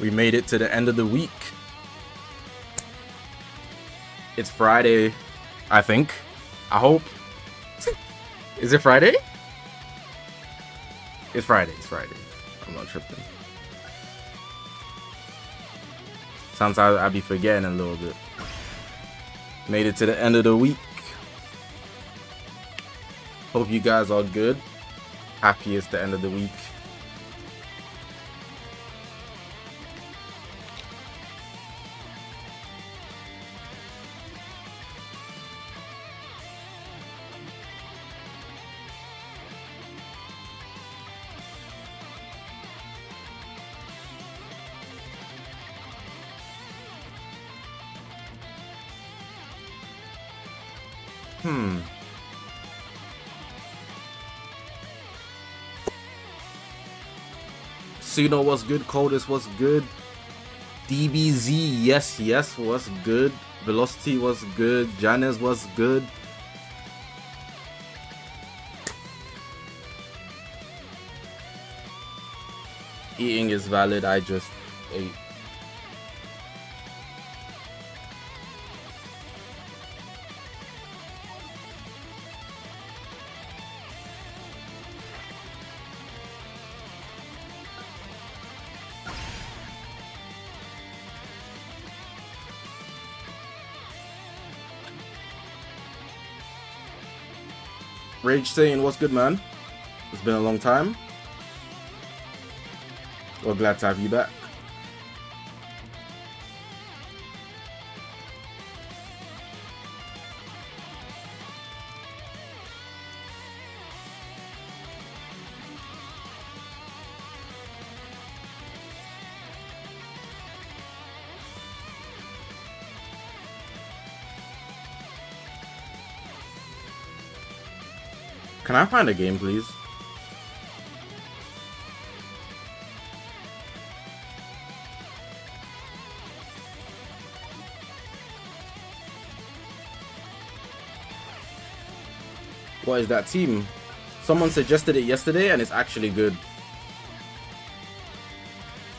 We made it to the end of the week. It's Friday, I think. I hope. Is it Friday? It's Friday. It's Friday. I'm not tripping. Sometimes I be forgetting a little bit. Made it to the end of the week. Hope you guys are good. Happy it's the end of the week. Suno was good. Coldest was good. DBZ, yes, was good. Velocity was good. Janez was good. Eating is valid. I just ate. Rage saying, what's good, man? It's been a long time. We're glad to have you back. Can I find a game, please? What is that team? Someone suggested it yesterday and it's actually good.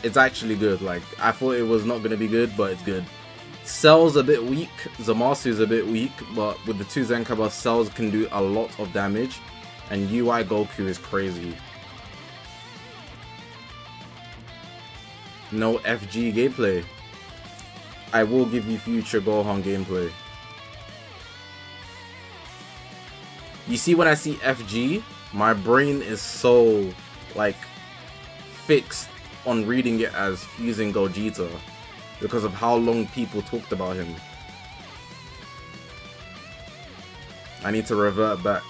It's actually good. Like, I thought it was not going to be good, but it's good. Cell's a bit weak. Zamasu's a bit weak, but with the two Zenkaba, Cells can do a lot of damage. And UI Goku is crazy. No FG gameplay. I will give you future Gohan gameplay. You see, when I see FG, my brain is so, like, fixed on reading it as fusing Gogeta because of how long people talked about him. I need to revert back.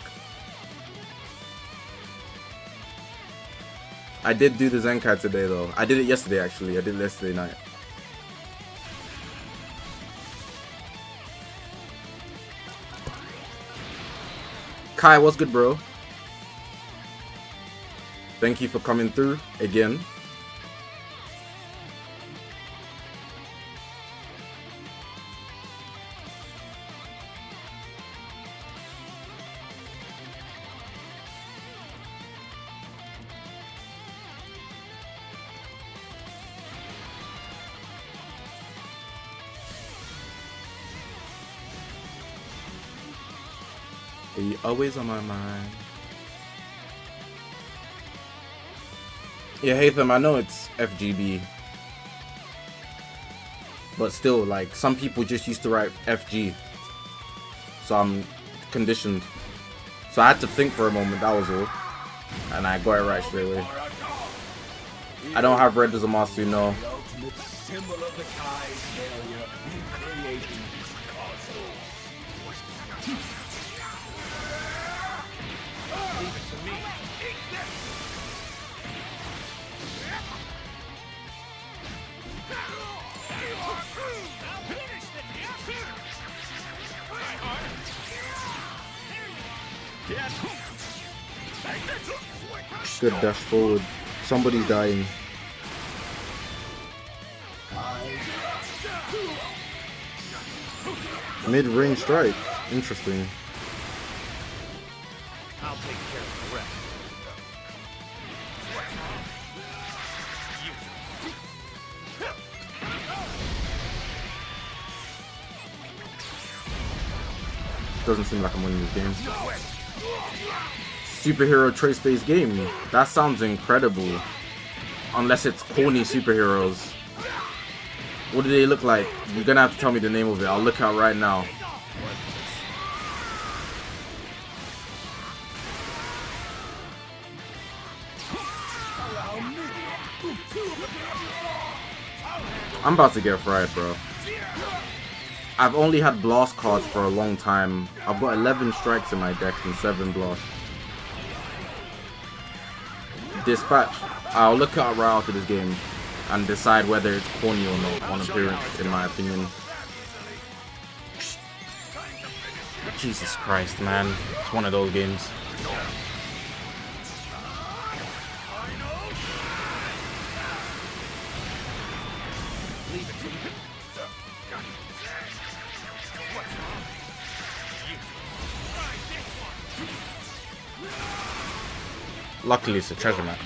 I did do the Zenkai today though. I did it yesterday actually. I did it yesterday night. Kai, what's good, bro? Thank you for coming through again. You're always on my mind. Yeah, Hatham, I know it's FGB. But still, like, some people just used to write FG. So I'm conditioned. So I had to think for a moment, that was all. And I got it right straight away. I don't have Red Zamasu, no. Good dash forward. Somebody's dying. Mid-range strike. Interesting. I'll take care of the rest. Doesn't seem like I'm winning this game. Superhero choice-based game. That sounds incredible. Unless it's corny superheroes. What do they look like? You're gonna have to tell me the name of it. I'll look out right now. I'm about to get fried, bro. I've only had blast cards for a long time. I've got 11 strikes in my deck and 7 blasts. Dispatch. I'll look out right after this game and decide whether it's corny or not on appearance, in my opinion. Jesus Christ, man. It's one of those games. Luckily, it's a treasure match.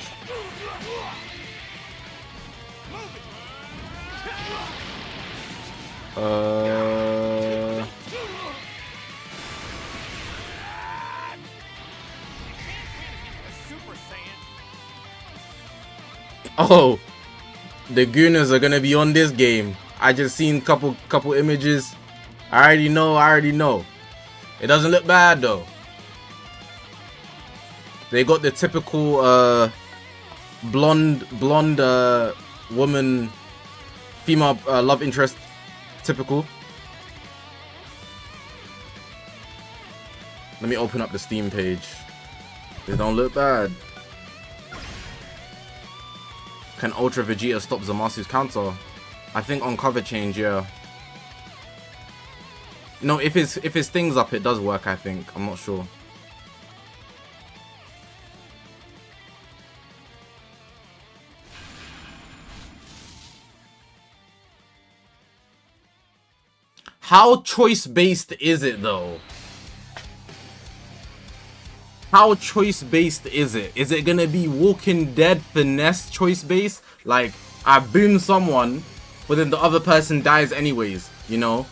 Oh, the Gooners are gonna be on this game. I just seen couple images. I already know. It doesn't look bad though. They got the typical blonde woman, female love interest, typical. Let me open up the Steam page. They don't look bad. Can Ultra Vegeta stop Zamasu's counter? I think on cover change, yeah. No, if his thing's up, it does work. I think. I'm not sure. How choice-based is it, though? How choice-based is it? Is it gonna be Walking Dead finesse choice-based? Like, I boom someone, but then the other person dies anyways, you know?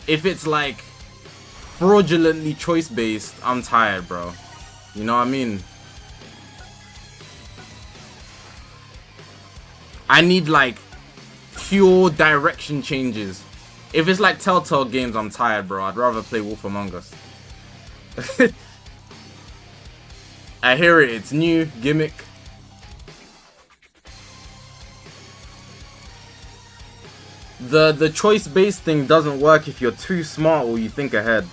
If it's like fraudulently choice-based, I'm tired, bro. You know what I mean? I need like pure direction changes. If it's like Telltale games, I'm tired, bro. I'd rather play Wolf Among Us. I hear it. It's new gimmick. The choice-based thing doesn't work if you're too smart or you think ahead.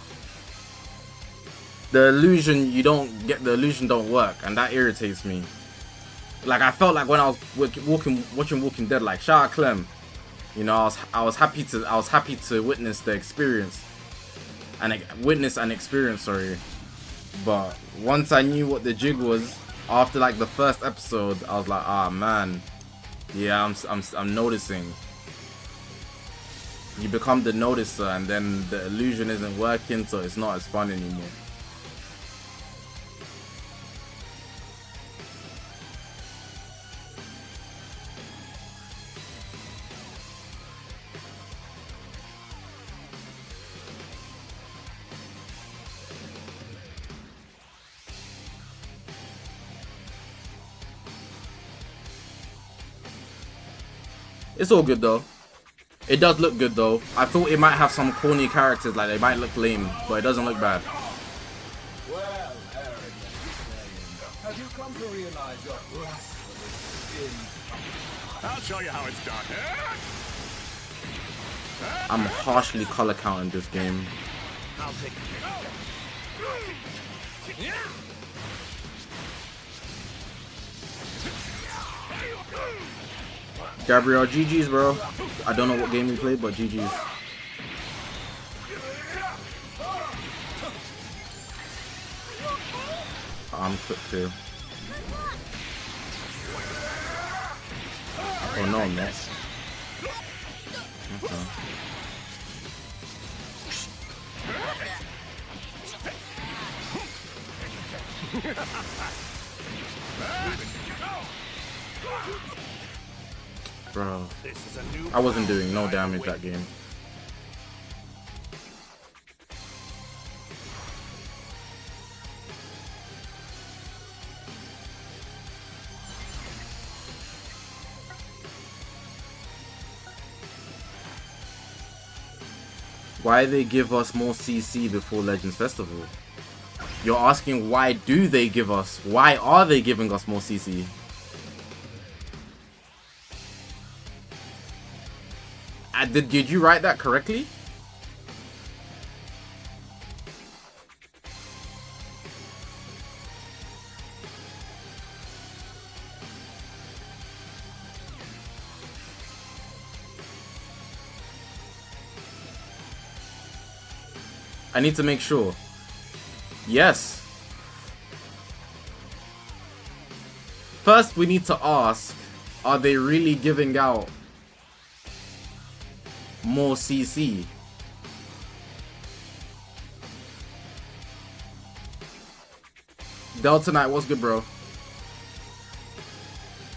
The illusion, you don't get the illusion don't work, and that irritates me. Like, I felt like when I was watching Walking Dead, like, shout out Clem. You know, I was happy to witness the experience and witness an experience, sorry. But once I knew what the jig was after like the first episode, I was like, ah man, yeah, I'm noticing. You become the noticer, and then the illusion isn't working, so it's not as fun anymore. It's all good though. It does look good though. I thought it might have some corny characters, like they might look lame, but it doesn't look bad. Well, have you come to realize your sin? I'll show you how it's done. I'm harshly color counting this game. I'll take it. Gabriel, GG's, bro. I don't know what game we played, but GG's. I'm quick too. Oh no, I'm not. Okay. Bro, I wasn't doing no damage that game. Why they give us more CC before Legends Festival? You're asking why do they give us? Why are they giving us more CC? Did you write that correctly? I need to make sure. Yes. First, we need to ask, are they really giving out more CC? Delta Knight, what's good, bro?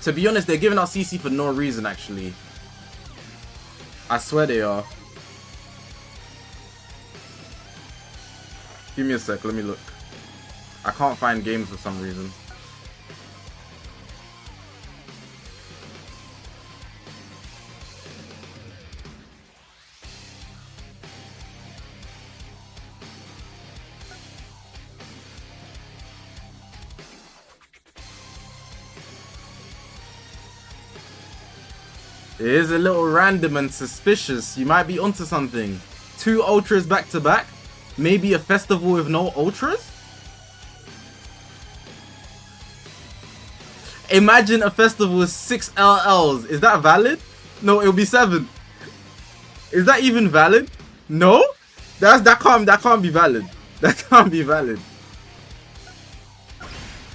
To be honest, they're giving out CC for no reason, actually. I swear they are. Give me a sec, let me look. I can't find games for some reason. It is a little random and suspicious. You might be onto something. 2 ultras back to back? Maybe a festival with no ultras? Imagine a festival with 6 LLs. Is that valid? No, it'll be 7. Is that even valid? No? That can't be valid. That can't be valid.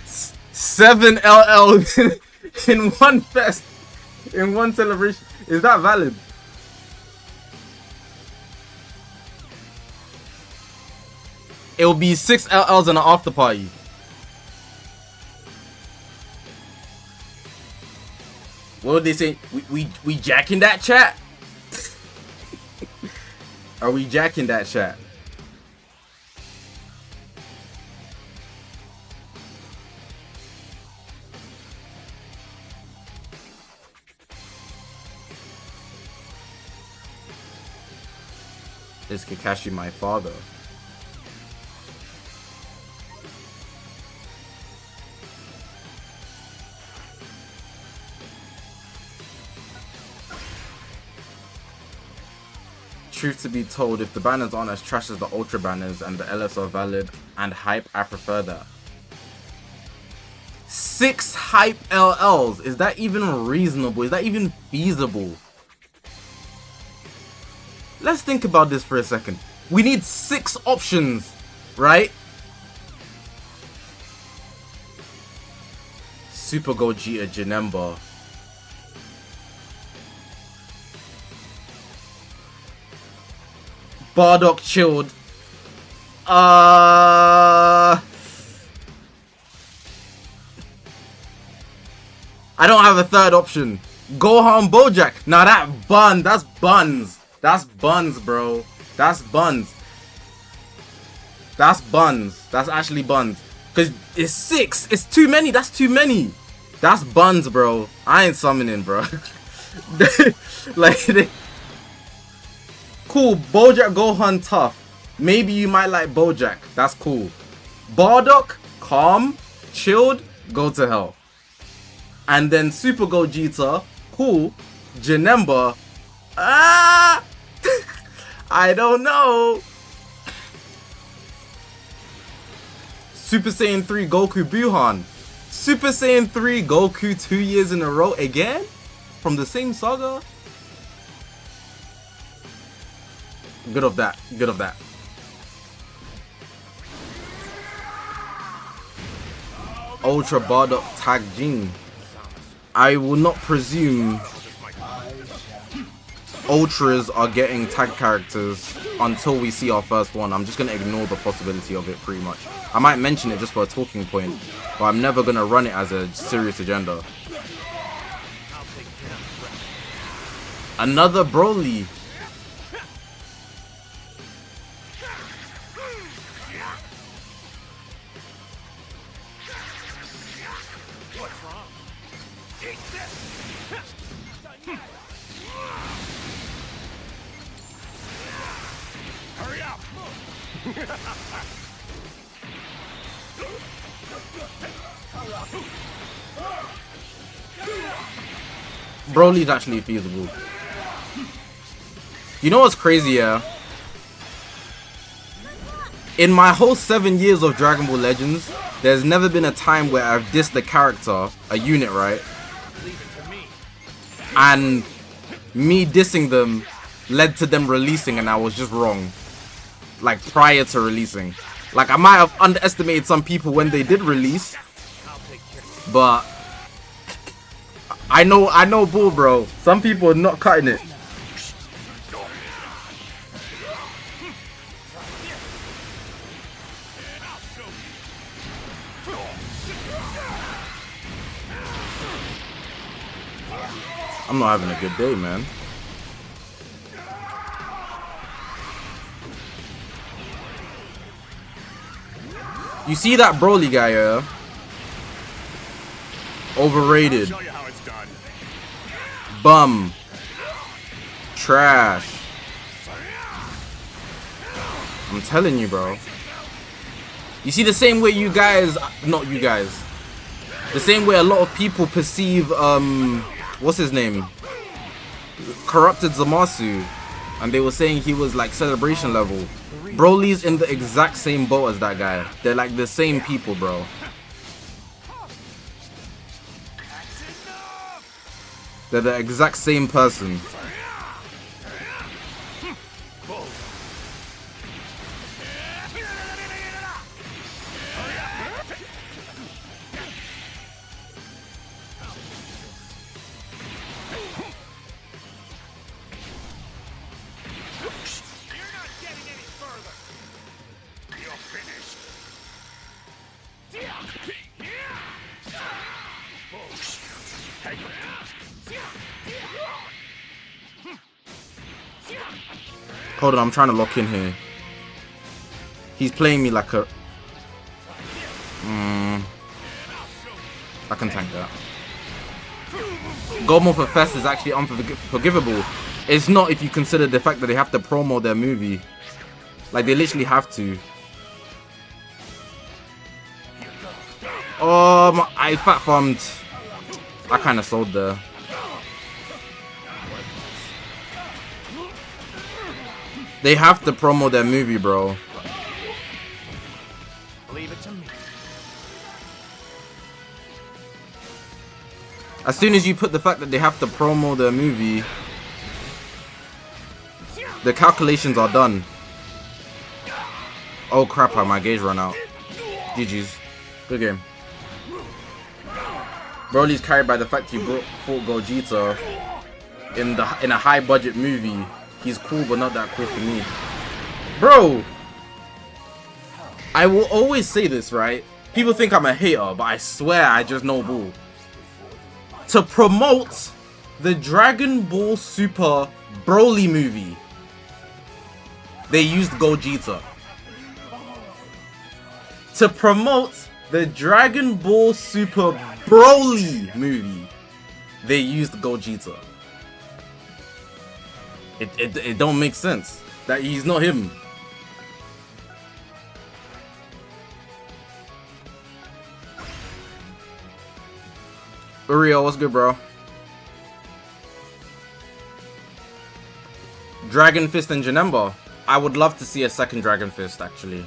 7 LLs in one fest. In one celebration. Is that valid? It'll be 6 LLs and an after party. What would they say? We jacking that chat? Are we jacking that chat? Is Kakashi my father? Truth to be told, if the banners aren't as trash as the ultra banners and the LS are valid and hype, I prefer that. 6 hype LLs, is that even reasonable? Is that even feasible? Let's think about this for a second. We need 6 options, right? Super Gogeta Janemba. Bardock chilled. I don't have a third option. Gohan Bojack. Now that's buns. That's buns, bro. That's buns. That's buns. That's actually buns. Cause it's 6. It's too many. That's too many. That's buns, bro. I ain't summoning, bro. Cool. Bojack Gohan tough. Maybe you might like Bojack. That's cool. Bardock, calm, chilled, go to hell. And then Super Gogeta, cool. Janemba, I don't know. Super Saiyan 3 Goku Buhan. Super Saiyan 3 Goku 2 years in a row again? From the same saga? Good of that. Good of that. Ultra Bardock Tag Jin. I will not presume Ultras are getting tag characters until we see our first one. I'm just going to ignore the possibility of it pretty much. I might mention it just for a talking point, but I'm never going to run it as a serious agenda. Another Broly. Broly's actually feasible. You know what's crazy, yeah? In my whole 7 years of Dragon Ball Legends, there's never been a time where I've dissed a character, a unit, right? And me dissing them led to them releasing and I was just wrong. Like prior to releasing. Like I might have underestimated some people when they did release. But I know bull, bro. Some people are not cutting it. I'm not having a good day, man. You see that Broly guy, overrated. Show you how it's done. Bum. Trash. I'm telling you, bro. You see the same way you guys, not you guys, the same way a lot of people perceive, what's his name? Corrupted Zamasu. And they were saying he was like celebration level. Broly's in the exact same boat as that guy. They're like the same people, bro. They're the exact same person. Hold on, I'm trying to lock in here. He's playing me like a... I can tank that. Goldmore for Fest is actually unforgivable. It's not if you consider the fact that they have to promo their movie. Like, they literally have to. I fat farmed. I kind of sold there. They have to promo their movie, bro. Leave it to me. As soon as you put the fact that they have to promo their movie, the calculations are done. Oh crap, my gauge ran out. GG's. Good game. Broly's carried by the fact he fought Gogeta in a high budget movie. He's cool, but not that cool for me. Bro! I will always say this, right? People think I'm a hater, but I swear I just know bull. To promote the Dragon Ball Super Broly movie, they used Gogeta. To promote the Dragon Ball Super Broly movie, they used Gogeta. It don't make sense that he's not him. Uriel, what's good, bro? Dragon Fist and Janemba. I would love to see a second Dragon Fist, actually.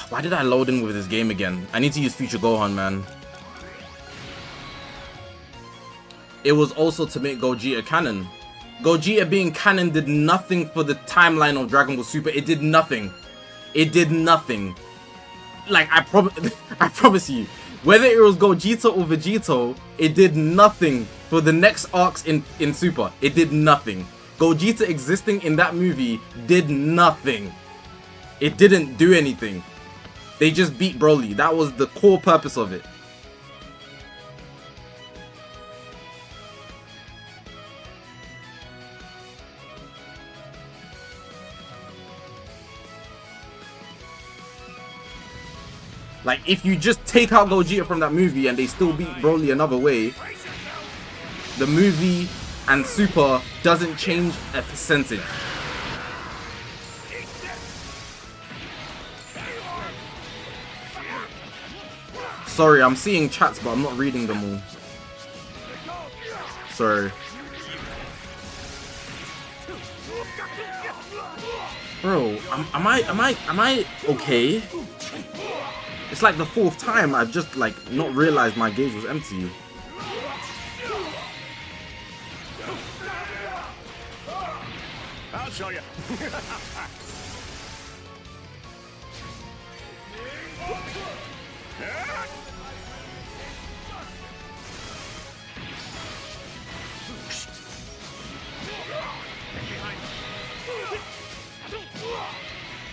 Why did I load in with this game again? I need to use Future Gohan, man. It was also to make Gogeta canon. Gogeta being canon did nothing for the timeline of Dragon Ball Super. It did nothing. It did nothing. Like, I promise you. Whether it was Gogeta or Vegito, it did nothing for the next arcs in Super. It did nothing. Gogeta existing in that movie did nothing. It didn't do anything. They just beat Broly. That was the core purpose of it. Like, if you just take out Gogeta from that movie and they still beat Broly another way, the movie and Super doesn't change a percentage. Sorry, I'm seeing chats, but I'm not reading them all. Sorry. Bro, am I okay? It's like the 4th time I've just like not realized my gauge was empty. I'll show you.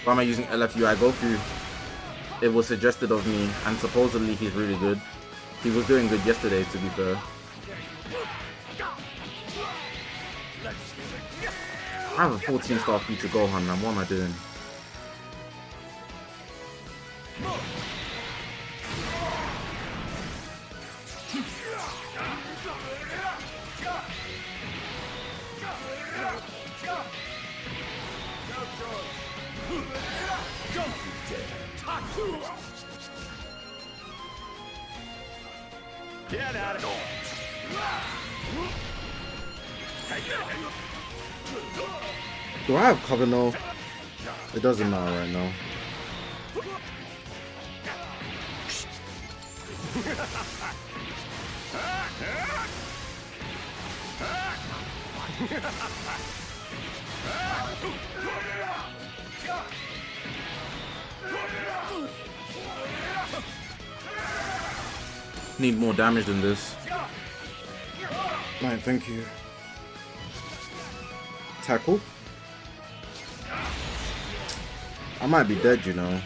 Why am I using LFUI Goku? It was suggested of me, and supposedly he's really good. He was doing good yesterday, to be fair. I have a 14-star future Gohan, man. What am I doing? Get out of here. Do I have cover now? It doesn't matter right now. Need more damage than this. Right, thank you. Tackle? I might be dead, you know.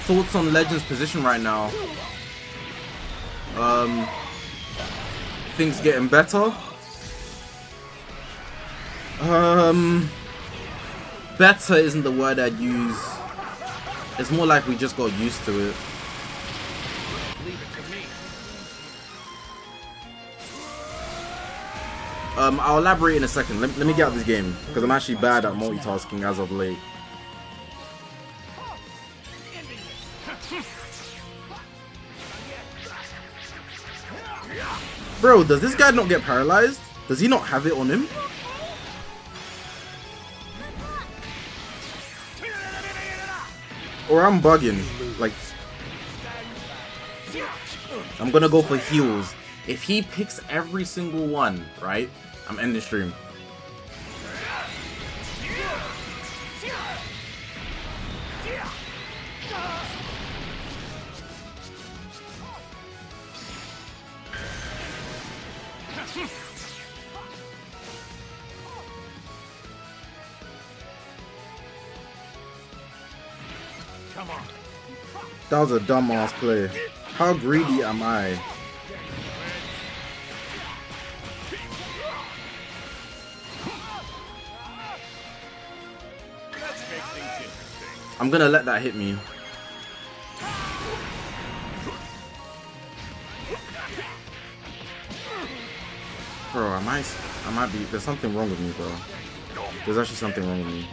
Thoughts on Legend's position right now? Things getting better? Better isn't the word I'd use. It's more like we just got used to it. I'll elaborate in a second. Let me get out of this game, because I'm actually bad at multitasking as of late. Bro, does this guy not get paralyzed? Does he not have it on him? Or I'm bugging. Like, I'm gonna go for heals. If he picks every single one, right? I'm ending the stream. Come on. That was a dumbass play. How greedy am I? I'm gonna let that hit me. Bro, I might be. There's something wrong with me, bro. There's actually something wrong with me.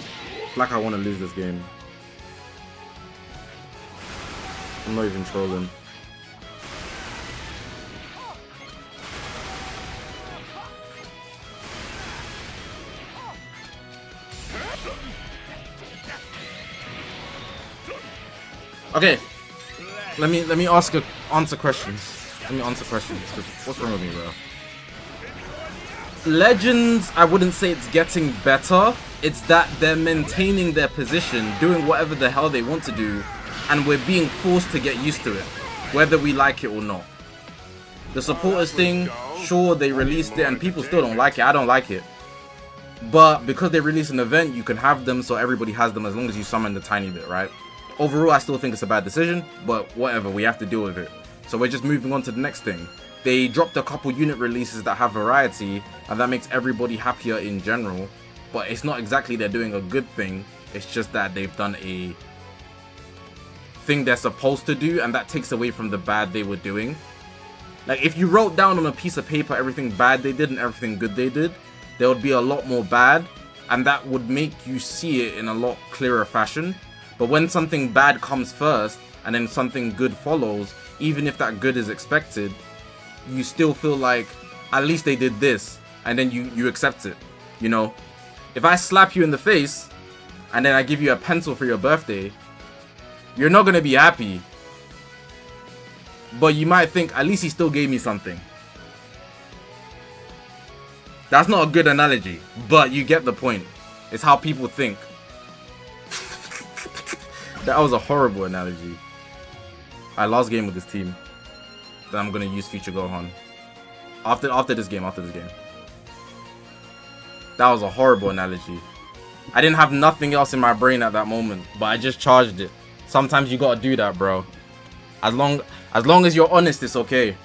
It's like I want to lose this game. I'm not even trolling. Okay, let me answer questions. Let me answer questions. What's wrong with me, bro? Legends, I wouldn't say it's getting better. It's that they're maintaining their position, doing whatever the hell they want to do, and we're being forced to get used to it, whether we like it or not. The supporters thing, sure, they released it and people still don't like it. I don't like it. But because they release an event, you can have them so everybody has them as long as you summon the tiny bit, right? Overall, I still think it's a bad decision, but whatever, we have to deal with it. So we're just moving on to the next thing. They dropped a couple unit releases that have variety, and that makes everybody happier in general. But it's not exactly they're doing a good thing, it's just that they've done a thing they're supposed to do, and that takes away from the bad they were doing. Like, if you wrote down on a piece of paper everything bad they did and everything good they did, there would be a lot more bad, and that would make you see it in a lot clearer fashion. But when something bad comes first, and then something good follows, even if that good is expected, you still feel like at least they did this, and then you accept it, you know? If I slap you in the face and then I give you a pencil for your birthday, you're not gonna be happy, but you might think at least he still gave me something. That's not a good analogy, but you get the point. It's how people think. That was a horrible analogy. I lost game with this team. Then I'm gonna use Future Gohan. After this game. That was a horrible analogy. I didn't have nothing else in my brain at that moment, but I just charged it. Sometimes you gotta do that, bro. As long as you're honest, it's okay.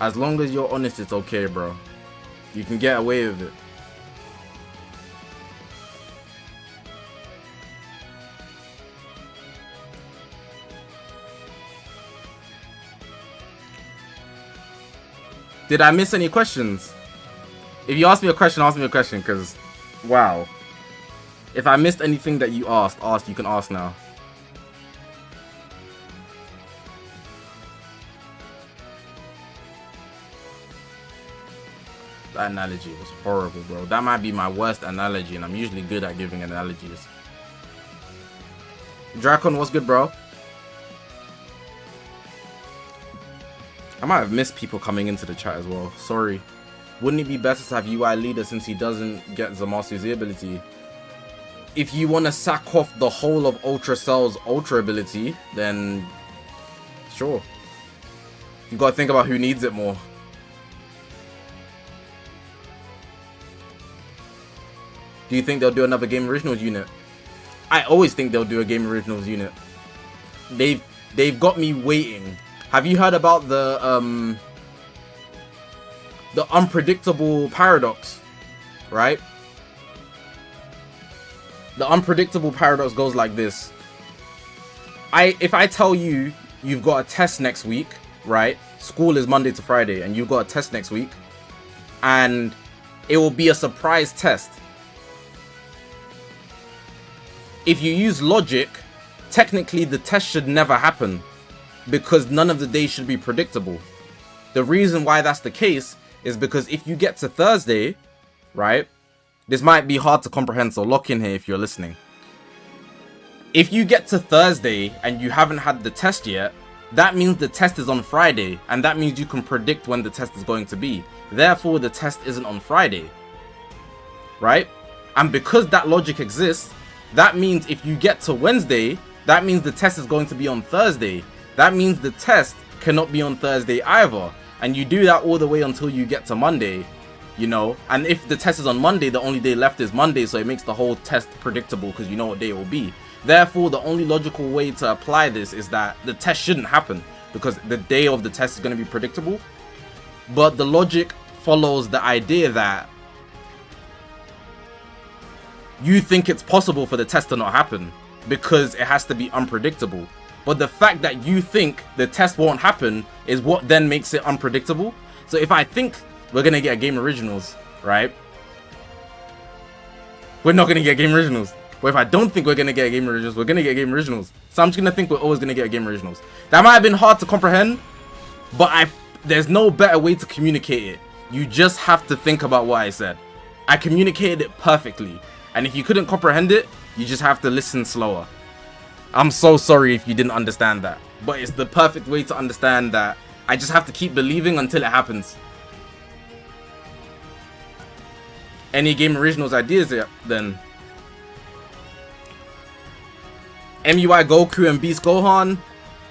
As long as you're honest, it's okay, bro. You can get away with it. Did I miss any questions? If you ask me a question, because, wow. If I missed anything that you asked, you can ask now. That analogy was horrible, bro. That might be my worst analogy, and I'm usually good at giving analogies. Dracon, what's good, bro? I might have missed people coming into the chat as well. Sorry. Wouldn't it be better to have UI leader since he doesn't get Zamasu's ability? If you want to sack off the whole of Ultra Cell's Ultra ability, then sure. You gotta think about who needs it more. Do you think they'll do another Game Originals unit? I always think they'll do a Game Originals unit. They've got me waiting. Have you heard about the unpredictable paradox, right? The unpredictable paradox goes like this. If I tell you you've got a test next week, right? School is Monday to Friday, and you've got a test next week, and it will be a surprise test. If you use logic, technically the test should never happen, because none of the days should be predictable. The reason why that's the case is because if you get to Thursday, right? This might be hard to comprehend, so lock in here if you're listening. If you get to Thursday and you haven't had the test yet, that means the test is on Friday, and that means you can predict when the test is going to be. Therefore, the test isn't on Friday, right? And because that logic exists, that means if you get to Wednesday, that means the test is going to be on Thursday. That means the test cannot be on Thursday either. And you do that all the way until you get to Monday, you know. And if the test is on Monday, the only day left is Monday, so it makes the whole test predictable because you know what day it will be. Therefore, the only logical way to apply this is that the test shouldn't happen because the day of the test is going to be predictable. But the logic follows the idea that you think it's possible for the test to not happen because it has to be unpredictable. But the fact that you think the test won't happen is what then makes it unpredictable. So if I think we're going to get a Game Originals, right? We're not going to get Game Originals. But if I don't think we're going to get a Game Originals, we're going to get Game Originals. So I'm just going to think we're always going to get a Game Originals. That might have been hard to comprehend, but there's no better way to communicate it. You just have to think about what I said. I communicated it perfectly. And if you couldn't comprehend it, you just have to listen slower. I'm so sorry if you didn't understand that. But it's the perfect way to understand that I just have to keep believing until it happens. Any Game Originals ideas then? MUI Goku and Beast Gohan?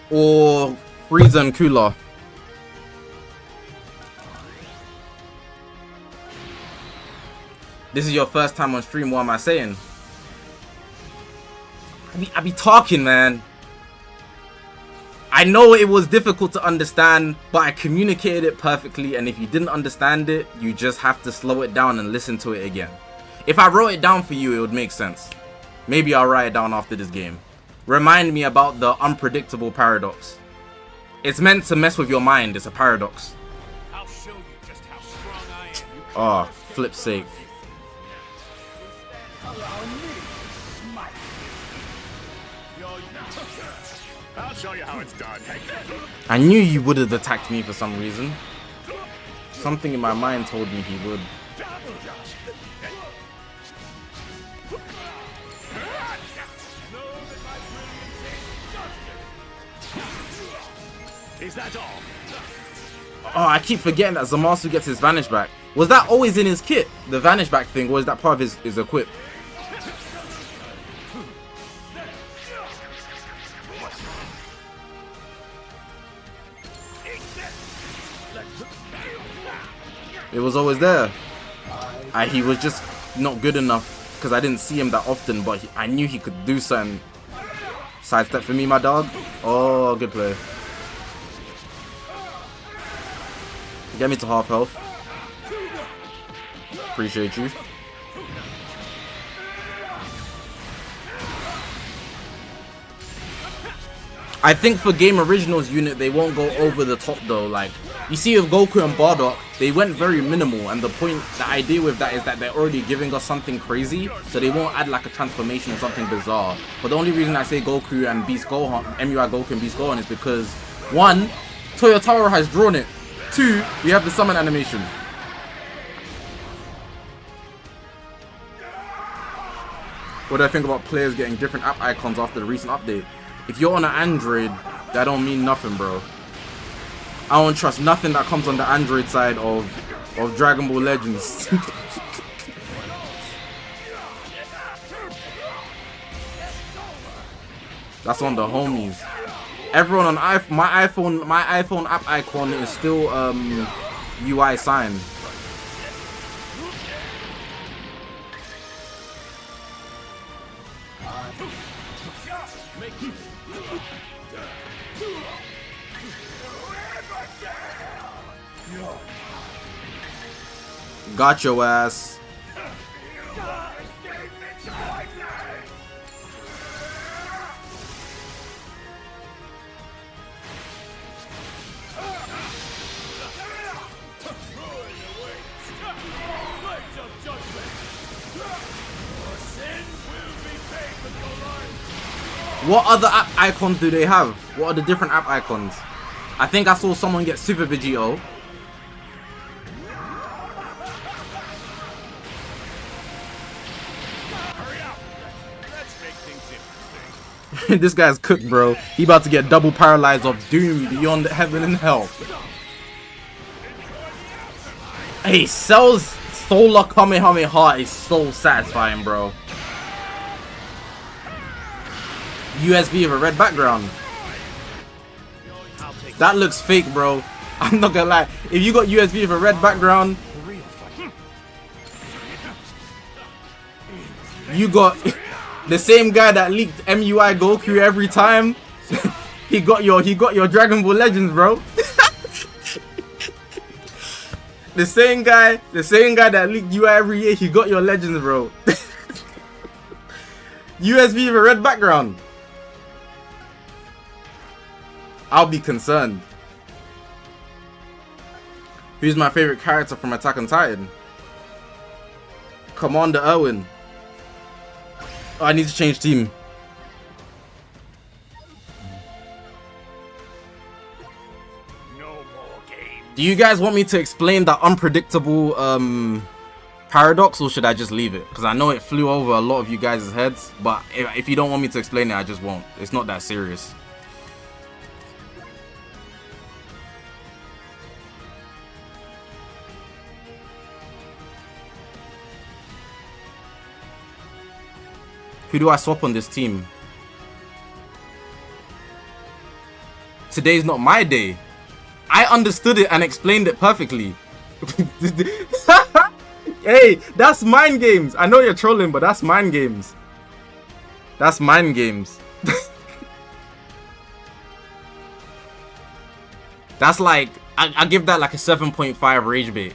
Or Frieza and Cooler? This is your first time on stream, what am I saying? I be talking, man. I know it was difficult to understand, but I communicated it perfectly, and if you didn't understand it, you just have to slow it down and listen to it again. If I wrote it down for you, it would make sense. Maybe I'll write it down after this game. Remind me about the unpredictable paradox. It's meant to mess with your mind, it's a paradox. I'll show you just how strong I am. Oh, flip's sake. I'll show you how it's done. I knew you would have attacked me for some reason. Something in my mind told me he would. Is that all? Oh, I keep forgetting that Zamasu gets his vanish back. Was that always in his kit? The vanish back thing, or is that part of his equip? It was always there. He was just not good enough because I didn't see him that often, but I knew he could do something. Sidestep for me, my dog. Oh, good play. Get me to half health. Appreciate you. I think for Game Originals unit, they won't go over the top though. Like, you see with Goku and Bardock, they went very minimal. And the idea with that is that they're already giving us something crazy. So they won't add like a transformation or something bizarre. But the only reason I say Goku and Beast Gohan, MUI Goku and Beast Gohan is because, one, Toyotaro has drawn it. Two, we have the summon animation. What do I think about players getting different app icons after the recent update? If you're on an Android, that don't mean nothing, bro. I don't trust nothing that comes on the Android side of Dragon Ball Legends. That's on the homies. Everyone on my iPhone app icon is still UI sign. Got your ass. What other app icons do they have? What are the different app icons? I think I saw someone get Super Vegito. This guy's cooked, bro. He about to get double paralyzed of doom beyond heaven and hell. Hey, Cell's Solar Kamehameha is so satisfying, bro. USB with a red background. That looks fake, bro. I'm not gonna lie. If you got USB with a red background, you got the same guy that leaked MUI Goku every time. he got your Dragon Ball Legends, bro. the same guy that leaked UI every year, he got your Legends, bro. USB with a red background. I'll be concerned. Who's my favorite character from Attack on Titan? Commander Erwin. Oh, I need to change team. No more games. Do you guys want me to explain that unpredictable paradox, or should I just leave it? Because I know it flew over a lot of you guys' heads, but if you don't want me to explain it, I just won't. It's not that serious. Who do I swap on this team? Today's not my day. I understood it and explained it perfectly. Hey, that's mind games. I know you're trolling, but that's mind games. That's mind games. That's like, I give that like a 7.5 rage bait.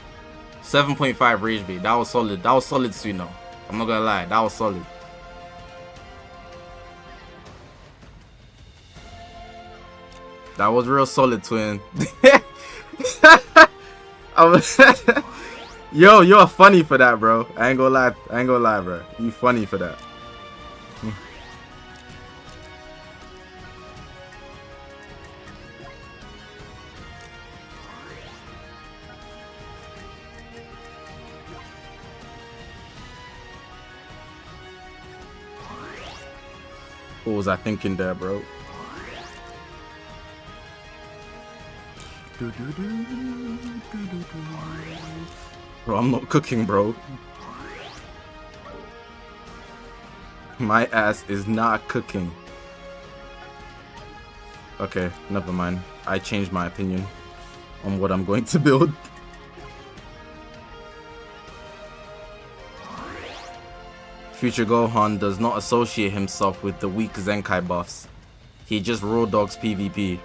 7.5 rage bait. That was solid. That was solid, Suno. I'm not gonna lie. That was solid. That was real solid, twin. Yo, you're funny for that, bro. I ain't gonna lie. I ain't gonna lie, bro. You funny for that. What was I thinking there, bro? Bro, I'm not cooking, bro. My ass is not cooking. Okay, never mind. I changed my opinion on what I'm going to build. Future Gohan does not associate himself with the weak Zenkai buffs. He just raw dogs PvP.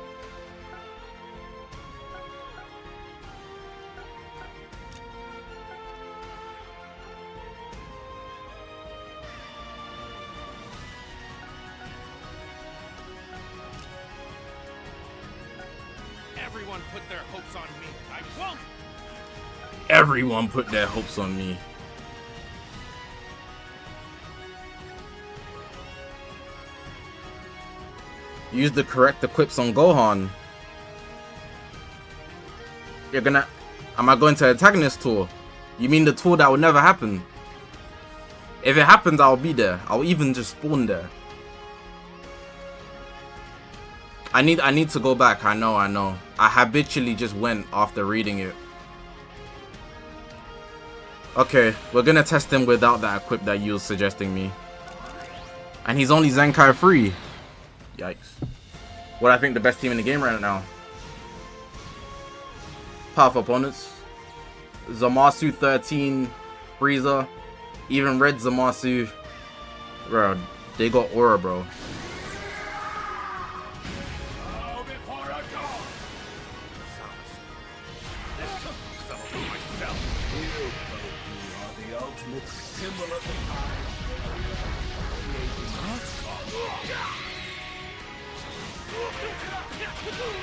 Everyone put their hopes on me. I won't. Everyone put their hopes on me. Use the correct equips on Gohan. You're gonna... Am I going to antagonist tour? You mean the tour that will never happen? If it happens, I'll be there. I'll even just spawn there. I need to go back. I know. I habitually just went after reading it. Okay, we're gonna test him without that equip that you were suggesting me. And he's only Zenkai free. Yikes. What I think the best team in the game right now. Powerful opponents. Zamasu 13, Frieza, even Red Zamasu. Bro, they got aura, bro.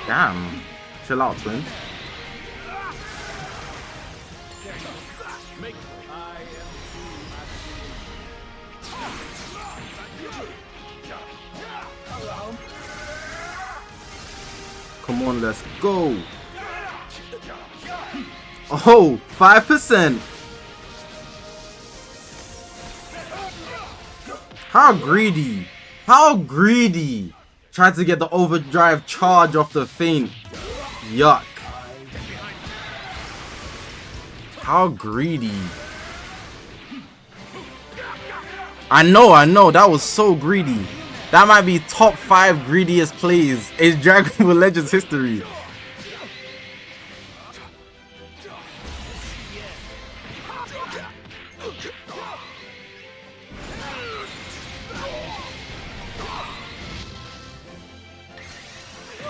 Damn. Chill out, twin. Come on, let's go. Oh, 5%. How greedy. How greedy. Tried to get the overdrive charge off the feint. Yuck. How greedy. I know. That was so greedy. That might be top 5 greediest plays in Dragon Ball Legends history.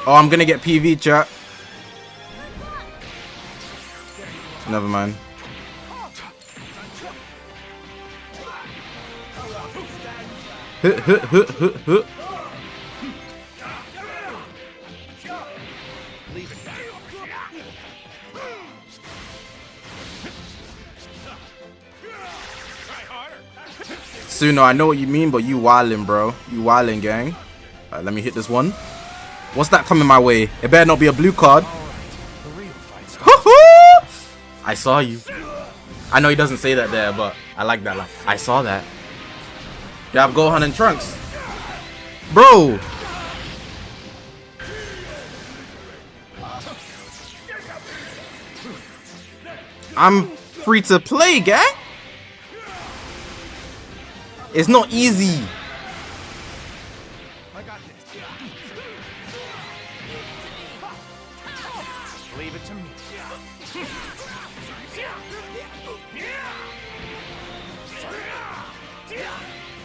Oh, I'm gonna get PV, chat. Never mind. Suno, I know what you mean, but you wildin', bro. You wildin', gang. Alright, let me hit this one. What's that coming my way? It better not be a blue card. I saw you. I know he doesn't say that there, but I like that line. I saw that. You have Gohan and Trunks. Bro. I'm free to play, gang. It's not easy. Leave it to me.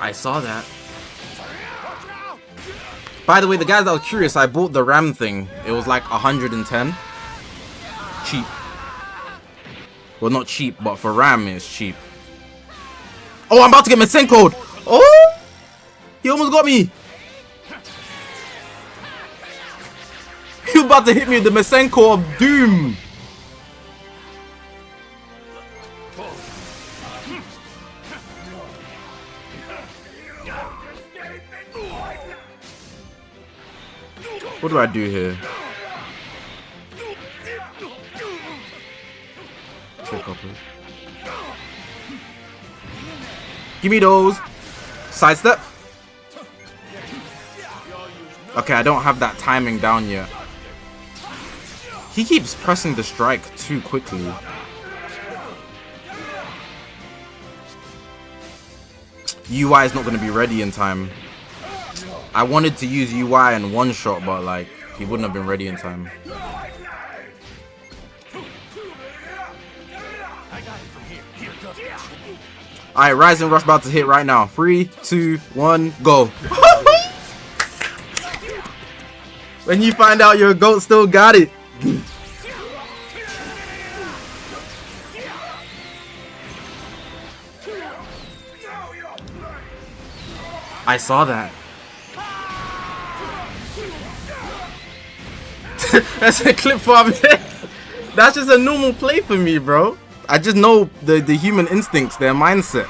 I saw that. By the way, the guys that was curious, I bought the RAM thing. It was like 110. Cheap. Well, not cheap, but for RAM, it's cheap. Oh, I'm about to get Masenko'd. Oh! He almost got me. He was about to hit me with the Masenko of Doom. What do I do here? Check up here. Give me those. Sidestep. Okay, I don't have that timing down yet. He keeps pressing the strike too quickly. UI is not going to be ready in time. I wanted to use UI in one shot, but like, he wouldn't have been ready in time. Alright, Rise and Rush about to hit right now. 3, 2, 1, go. When you find out your GOAT still got it. I saw that. That's a clip for me. That's just a normal play for me, bro. I just know the human instincts, their mindset.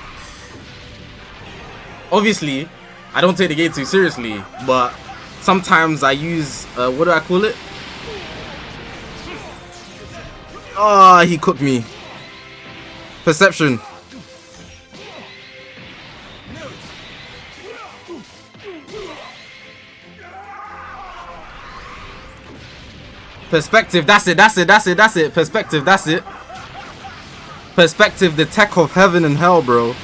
Obviously, I don't take the game too seriously, but sometimes I use, what do I call it? Oh, he cooked me. Perception. Perspective, that's it. Perspective, that's it. Perspective, the tech of heaven and hell, bro.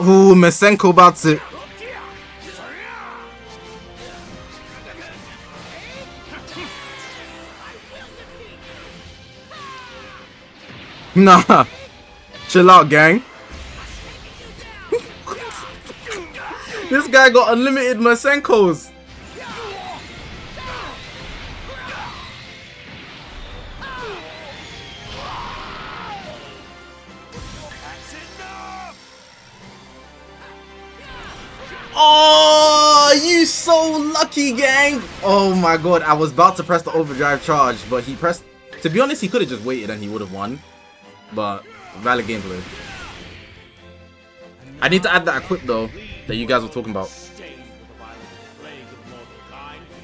Ooh, Masenko about to... Nah. Chill out, gang. This guy got unlimited Masenkos. Oh, you so lucky, gang. Oh my god, I was about to press the overdrive charge, but he pressed... To be honest, he could have just waited and he would have won. But, valid gameplay. I need to add that equip though, that you guys were talking about.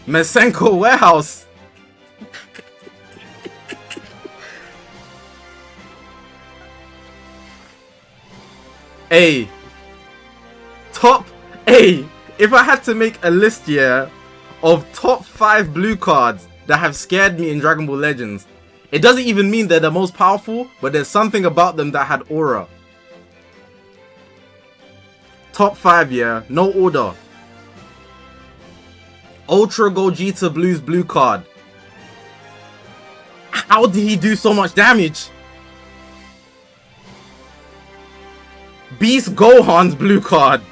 Masenko Warehouse. Hey. Top... Hey, if I had to make a list here of top 5 blue cards that have scared me in Dragon Ball Legends, it doesn't even mean they're the most powerful, but there's something about them that had aura. Top 5, yeah, no order. Ultra Gogeta Blue's blue card. How did he do so much damage? Beast Gohan's blue card.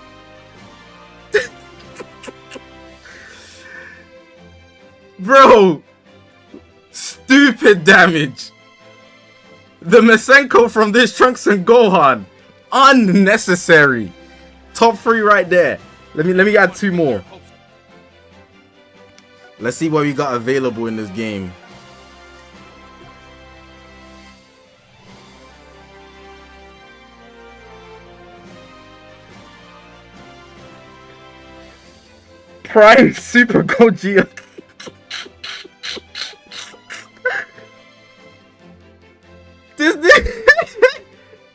Bro, stupid damage. The Masenko from this Trunks and Gohan, unnecessary. Top 3 right there. Let me add 2 more. Let's see what we got available in this game. Prime Super Gogeta.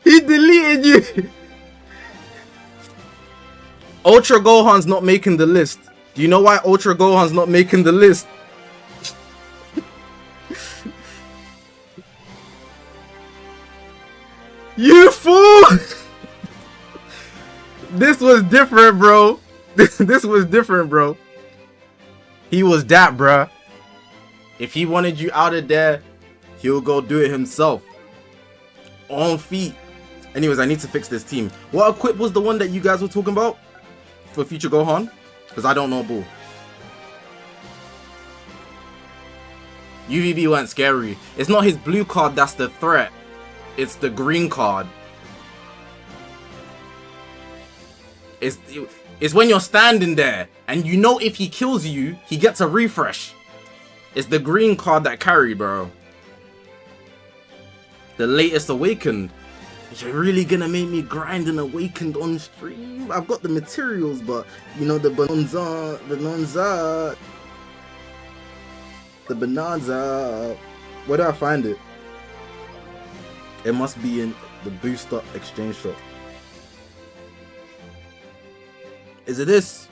He deleted you. Ultra Gohan's not making the list. Do you know why Ultra Gohan's not making the list? You fool! This was different, bro. This was different, bro. He was that, bruh. If he wanted you out of there, he'll go do it himself. On feet. Anyways, I need to fix this team. What equip was the one that you guys were talking about for future Gohan? Because I don't know, bull. UVB weren't scary. It's not his blue card that's the threat. It's the green card. It's when you're standing there and you know if he kills you, he gets a refresh. It's the green card that carry, bro. The latest Awakened. You're really gonna make me grind an Awakened on stream? I've got the materials, but you know, the Bonanza. Where do I find it? It must be in the booster exchange shop. Is it this?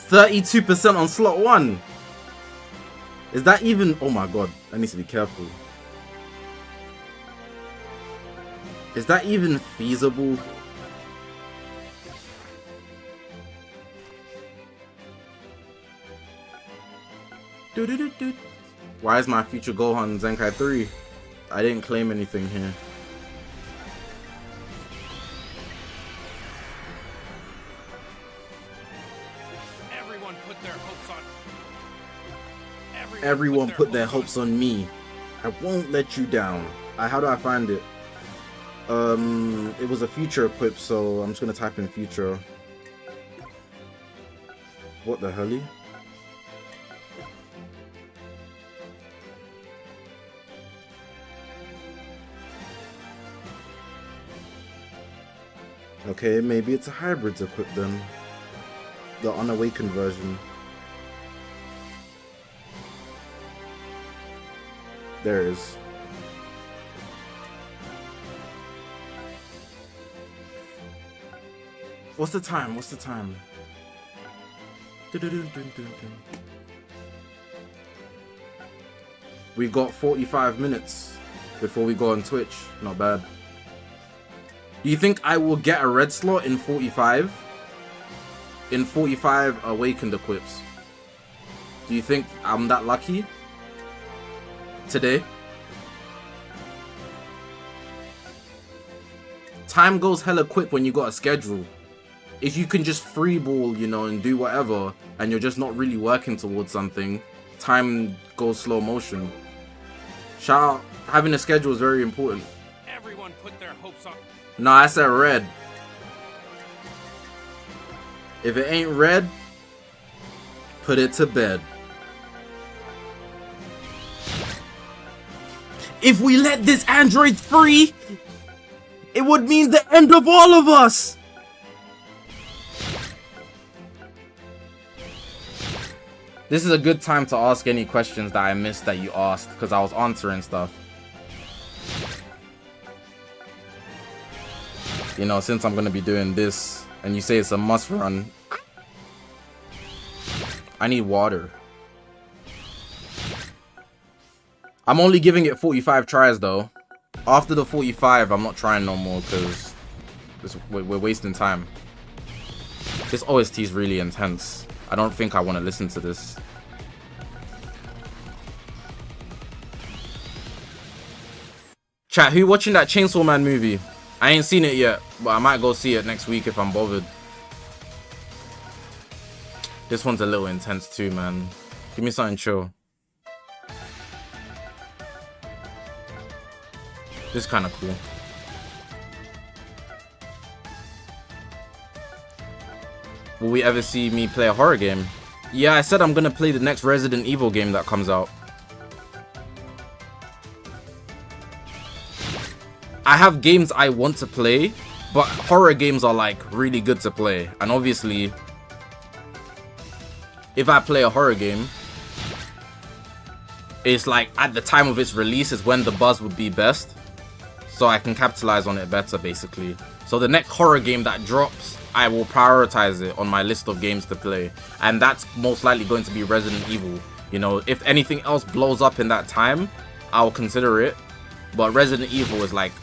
%32% on slot 1. Is that even? Oh my god, I need to be careful. Is that even feasible? Why is my future Gohan Zenkai 3? I didn't claim anything here. Everyone put their hopes on me. I won't let you down. How do I find it? It was a future equip, so I'm just gonna type in future. What the hell? Okay, maybe it's a hybrids equip then. The unawakened version. There it is. What's the time? What's the time? We got 45 minutes before we go on Twitch. Not bad. Do you think I will get a red slot in 45? In 45 awakened equips. Do you think I'm that lucky? Today? Time goes hella quick when you got a schedule. If you can just freeball, you know, and do whatever, and you're just not really working towards something, time goes slow motion. Shout out, having a schedule is very important. Everyone put their hopes on. No, I said red. If it ain't red, put it to bed. If we let this android free, it would mean the end of all of us. This is a good time to ask any questions that I missed that you asked, because I was answering stuff. You know, since I'm going to be doing this, and you say it's a must run, I need water. I'm only giving it 45 tries though. After the 45, I'm not trying no more because we're wasting time. This OST is really intense. I don't think I want to listen to this. Chat, who watching that Chainsaw Man movie? I ain't seen it yet, but I might go see it next week if I'm bothered. This one's a little intense too, man. Give me something chill. This is kind of cool. Will we ever see me play a horror game? Yeah, I said I'm gonna play the next Resident Evil game that comes out. I have games I want to play, but horror games are like really good to play. And obviously, if I play a horror game, it's like at the time of its release is when the buzz would be best. So I can capitalize on it better, basically. So the next horror game that drops, I will prioritize it on my list of games to play. And that's most likely going to be Resident Evil. You know, if anything else blows up in that time, I'll consider it. But Resident Evil is like,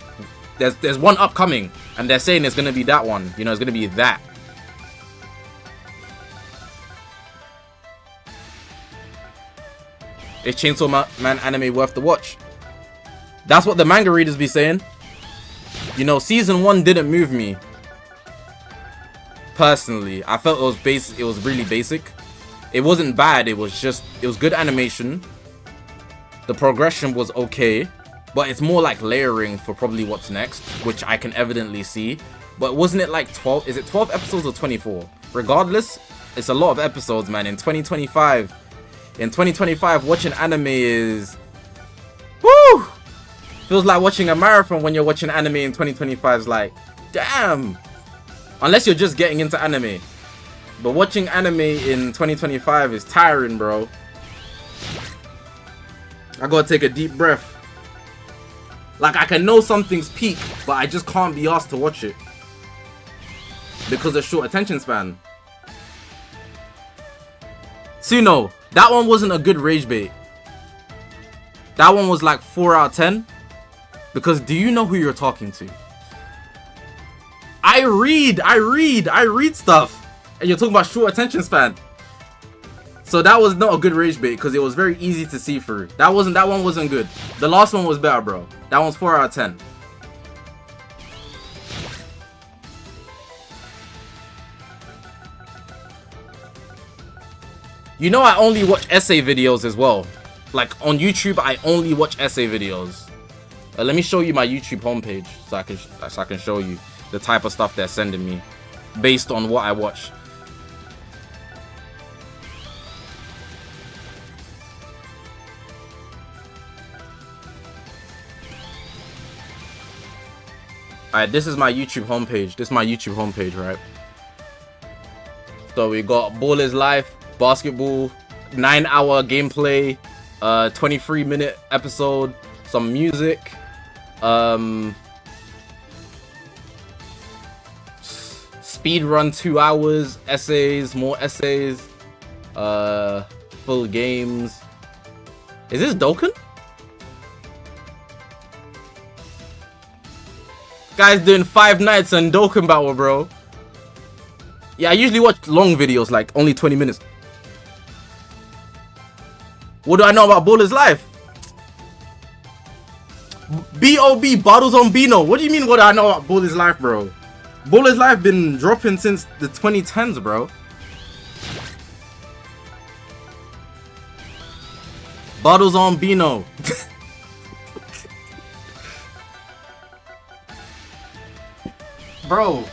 there's one upcoming, and they're saying it's going to be that one. You know, it's going to be that. Is Chainsaw Man anime worth the watch? That's what the manga readers be saying. You know, season 1 didn't move me. Personally, I felt it was really basic. It wasn't bad, it was good animation. The progression was okay, but it's more like layering for probably what's next, which I can evidently see. But wasn't it like 12? Is it 12 episodes or 24? Regardless, it's a lot of episodes, man. In 2025, watching anime is, woo! Feels like watching a marathon when you're watching anime in 2025. Is like, damn. Unless you're just getting into anime. But watching anime in 2025 is tiring, bro. I gotta take a deep breath. Like, I can know something's peak, but I just can't be asked to watch it. Because of short attention span. Suno, that one wasn't a good rage bait. That one was like 4 out of 10. Because do you know who you're talking to? I read stuff. And you're talking about short attention span. So that was not a good rage bait because it was very easy to see through. That one wasn't good. The last one was better, bro. That one's 4 out of 10. You know I only watch essay videos as well. Like on YouTube, I only watch essay videos. Let me show you my YouTube homepage so I can show you the type of stuff they're sending me based on what I watch. Alright, this is my YouTube homepage. This is my YouTube homepage, right? So we got Ball is Life, basketball, 9-hour gameplay, 23-minute episode, some music, speed run 2 hours, essays, more essays, full games. Is this Dokkan? Guy's doing 5 nights and Dokkan battle, bro. Yeah, I usually watch long videos, like only 20 minutes. What do I know about Baller's Life? B.O.B. Bottles on Bino. What do you mean what do I know about Baller's Life, bro? Baller's Life been dropping since the 2010s, bro. Bottles on Bino. Bro,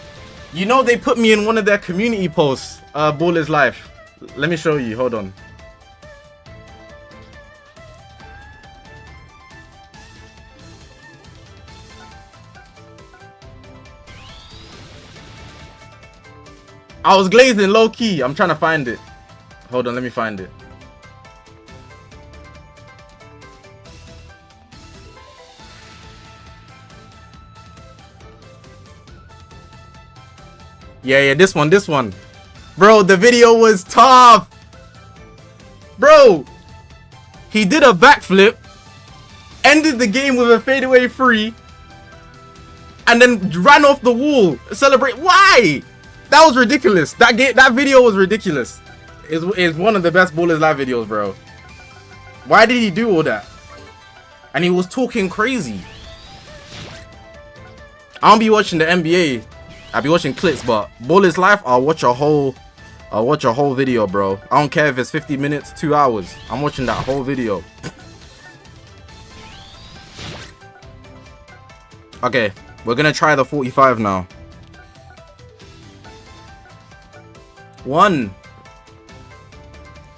you know they put me in one of their community posts, Baller's Life. Let me show you, hold on. I was glazing low key. I'm trying to find it. Hold on, let me find it. Yeah, this one. Bro, the video was tough. Bro, he did a backflip, ended the game with a fadeaway free, and then ran off the wall. Celebrate. Why? That was ridiculous. That video was ridiculous. It's one of the best Ballers Live videos, bro. Why did he do all that? And he was talking crazy. I don't be watching the NBA. I'll be watching clips, but Ballers Life, I'll watch a whole video, bro. I don't care if it's 50 minutes, 2 hours. I'm watching that whole video. Okay, we're gonna try the 45 now. 1.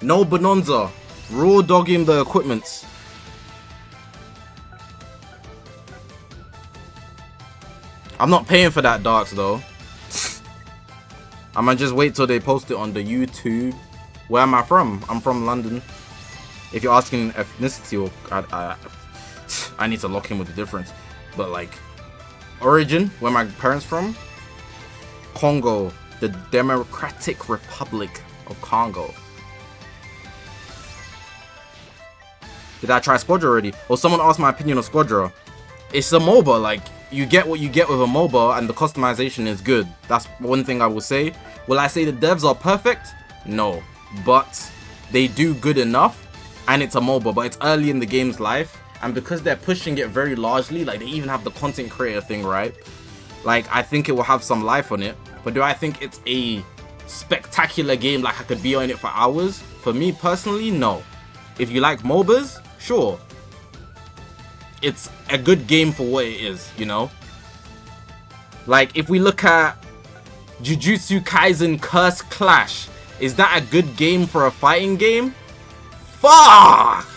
No Bonanza. Raw dogging the equipments. I'm not paying for that darks though. I'ma just wait till they post it on the YouTube. Where am I from? I'm from London. If you're asking ethnicity, or I need to lock in with the difference. But like origin, where my parents from? Congo, the Democratic Republic of Congo. Did I try Squadra already? Well, someone asked my opinion on Squadra. It's a MOBA, like you get what you get with a MOBA, and the customization is good. That's one thing I will say. Will I say the devs are perfect? No, but they do good enough, and it's a MOBA, but it's early in the game's life, and because they're pushing it very largely, like they even have the content creator thing, right? Like I think it will have some life on it, but do I think it's a spectacular game like I could be on it for hours? For me personally, no. If you like MOBAs, sure. It's a good game for what it is, you know? Like, if we look at Jujutsu Kaisen Curse Clash, is that a good game for a fighting game? Fuck!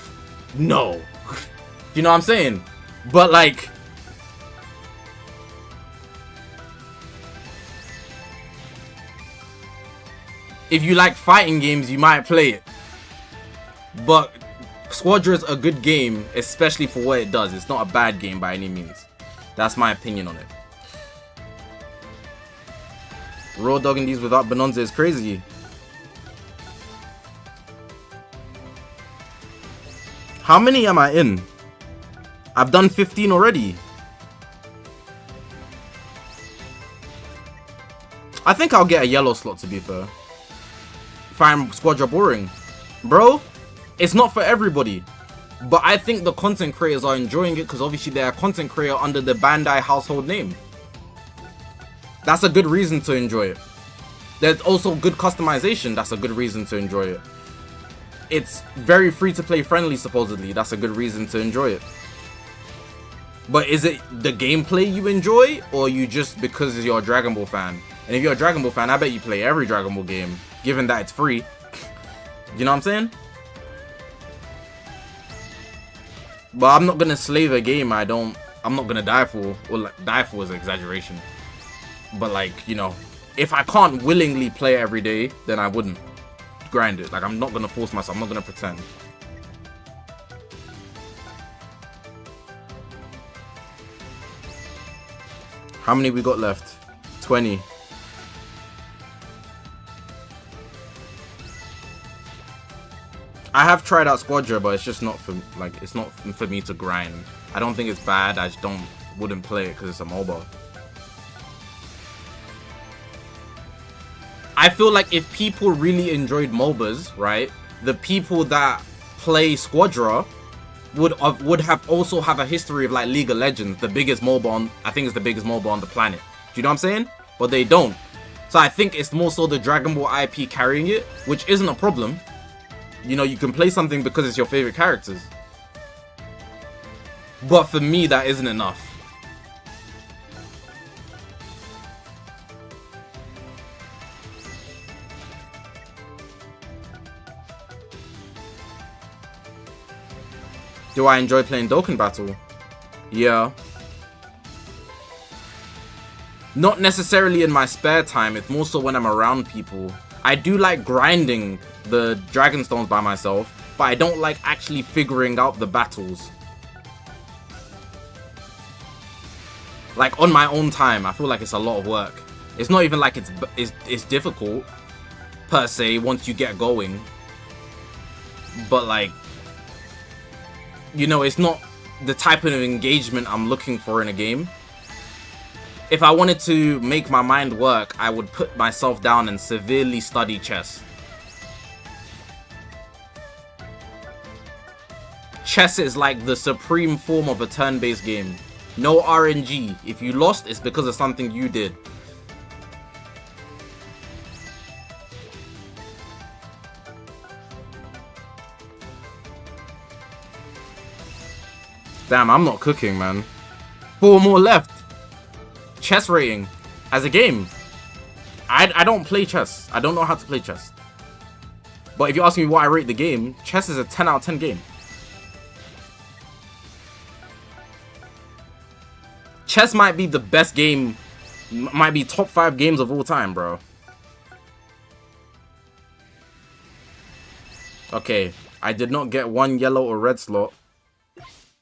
No. You know what I'm saying? But, like... if you like fighting games, you might play it. But Squadra's a good game, especially for what it does. It's not a bad game by any means. That's my opinion on it. Raw dogging these without Bonanza is crazy. How many am I in? I've done 15 already. I think I'll get a yellow slot, to be fair. If I'm Squadra boring. Bro, it's not for everybody. But I think the content creators are enjoying it because obviously they're a content creator under the Bandai household name. That's a good reason to enjoy it. There's also good customization. That's a good reason to enjoy it. It's very free to play friendly, supposedly. That's a good reason to enjoy it. But is it the gameplay you enjoy, or you just because you're a Dragon Ball fan? And if you're a Dragon Ball fan, I bet you play every Dragon Ball game, given that it's free. You know what I'm saying? But I'm not gonna slave a game I'm not gonna die for. Well, like, die for is an exaggeration. But like, you know, if I can't willingly play it every day, then I wouldn't grind it. Like, I'm not gonna force myself. I'm not gonna pretend. How many we got left? 20. I have tried out Squadra, but it's just not for, like, it's not for me to grind. I don't think it's bad. I just wouldn't play it because it's a MOBA. I feel like if people really enjoyed MOBAs, right, the people that play Squadra would have also have a history of like League of Legends, the biggest MOBA on, I think it's the biggest MOBA on the planet. Do you know what I'm saying? But they don't. So I think it's more so the Dragon Ball IP carrying it, which isn't a problem. You know, you can play something because it's your favorite characters. But for me, that isn't enough. Do I enjoy playing Dokkan Battle? Yeah. Not necessarily in my spare time, it's more so when I'm around people. I do like grinding the Dragonstones by myself, but I don't like actually figuring out the battles. Like, on my own time, I feel like it's a lot of work. It's not even like it's difficult, per se, once you get going. But like, you know, it's not the type of engagement I'm looking for in a game. If I wanted to make my mind work, I would put myself down and severely study chess. Chess is like the supreme form of a turn-based game. No RNG. If you lost, it's because of something you did. Damn, I'm not cooking, man. 4 more left. Chess rating as a game. I don't play chess. I don't know how to play chess. But if you ask me what I rate the game, chess is a 10 out of 10 game. Chess might be the best game, might be top 5 games of all time, bro. Okay, I did not get 1 yellow or red slot.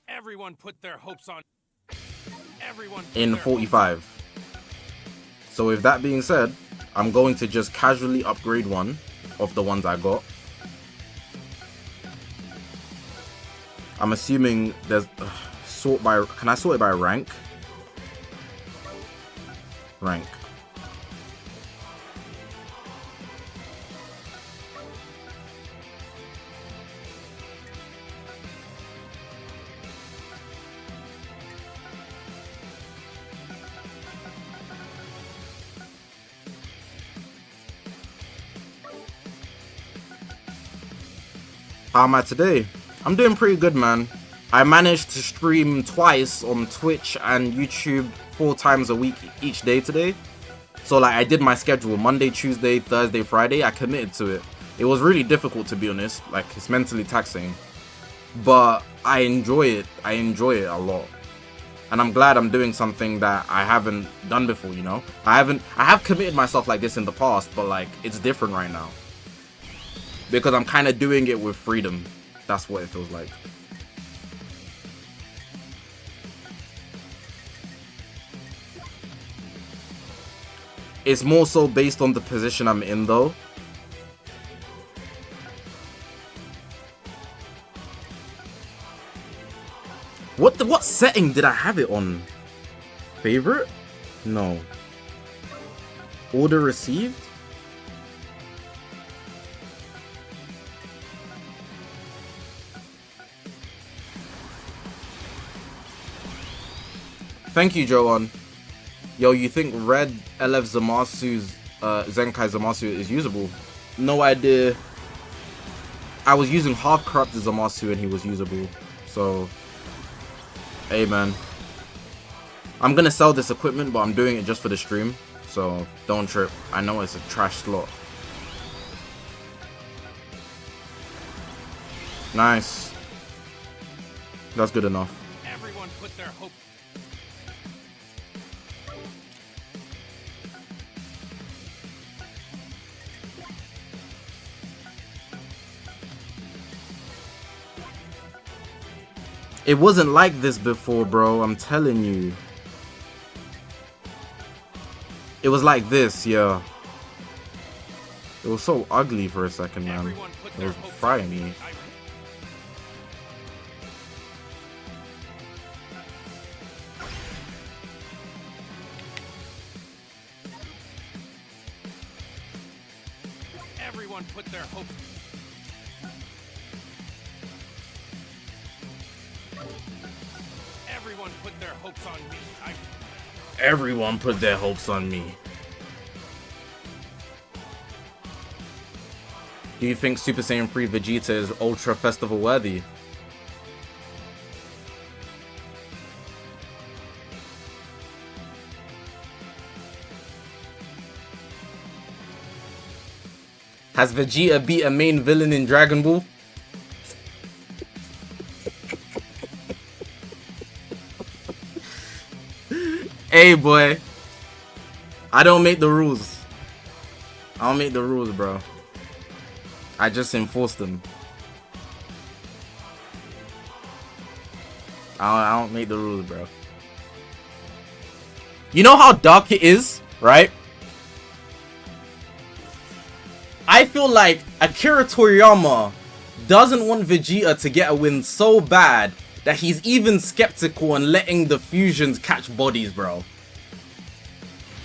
Everyone put their hopes on. In 45. So with that being said, I'm going to just casually upgrade one of the ones I got. I'm assuming there's sort by, can I sort it by rank? Rank. How am I today? I'm doing pretty good, man. I managed to stream twice on Twitch and YouTube 4 times a week each day today. So like, I did my schedule Monday, Tuesday, Thursday, Friday. I committed to it. It was really difficult, to be honest. Like, it's mentally taxing, but I enjoy it. I enjoy it a lot. And I'm glad I'm doing something that I haven't done before, you know? I have committed myself like this in the past, but like, it's different right now. Because I'm kind of doing it with freedom. That's what it feels like. It's more so based on the position I'm in though. What setting did I have it on? Favorite? No. Order received? Thank you, Joan. Yo, you think red LF Zamasu's Zenkai Zamasu is usable? No idea. I was using half corrupted Zamasu and he was usable. So, hey man. I'm gonna sell this equipment, but I'm doing it just for the stream. So, don't trip. I know it's a trash slot. Nice. That's good enough. Everyone put their hope. It wasn't like this before, bro. I'm telling you. It was like this, yeah. It was so ugly for a second, man. It was frying me. Everyone put their hope. Everyone put their hopes on me. Everyone put their hopes on me. Do you think Super Saiyan 3 Vegeta is ultra festival worthy? Has Vegeta beat a main villain in Dragon Ball? Hey boy, I don't make the rules. I don't make the rules, bro. I just enforce them. I don't make the rules, bro. You know how dark it is, right? I feel like Akira Toriyama doesn't want Vegeta to get a win so bad that he's even skeptical and letting the fusions catch bodies, bro.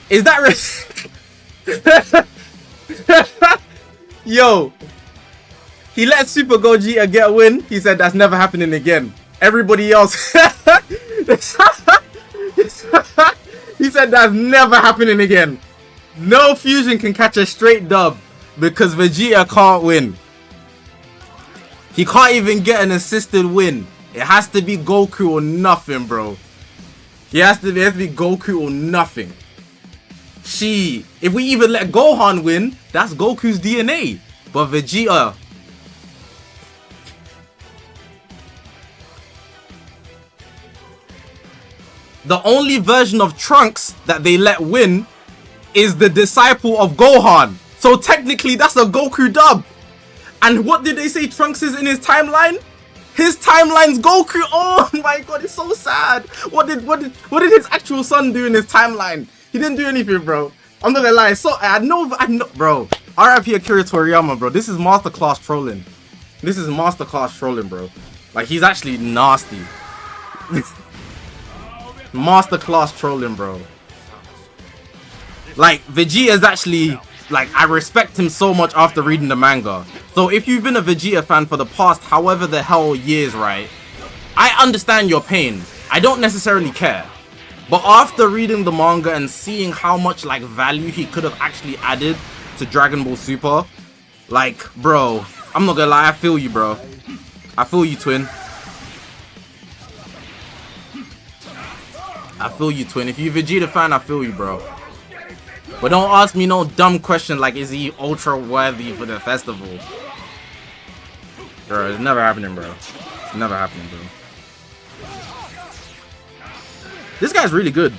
Is that Yo, he let Super Gogeta get a win. He said that's never happening again. Everybody else he said that's never happening again. No fusion can catch a straight dub because Vegeta can't win. He can't even get an assisted win. It has to be Goku or nothing, bro. It has to be Goku or nothing. If we even let Gohan win, that's Goku's DNA. But Vegeta, the only version of Trunks that they let win is the disciple of Gohan. So technically that's a Goku dub. And what did they say Trunks is in his timeline? His timeline's Goku. Oh my god, it's so sad. What did his actual son do in his timeline? He didn't do anything, bro. I'm not gonna lie. So I know, bro. RIP Akira Toriyama, bro. This is masterclass trolling. This is masterclass trolling, bro. Like, he's actually nasty. Masterclass trolling, bro. Like, Vegeta is actually, like, I respect him so much after reading the manga. So if you've been a Vegeta fan for the past however the hell years, right? I understand your pain. I don't necessarily care. But after reading the manga and seeing how much, like, value he could have actually added to Dragon Ball Super, like, bro, I'm not gonna lie, I feel you, bro. I feel you, twin. I feel you, twin. If you're a Vegeta fan, I feel you, bro. But don't ask me no dumb question like, is he ultra worthy for the festival? Bro, it's never happening, bro. It's never happening, bro. This guy's really good.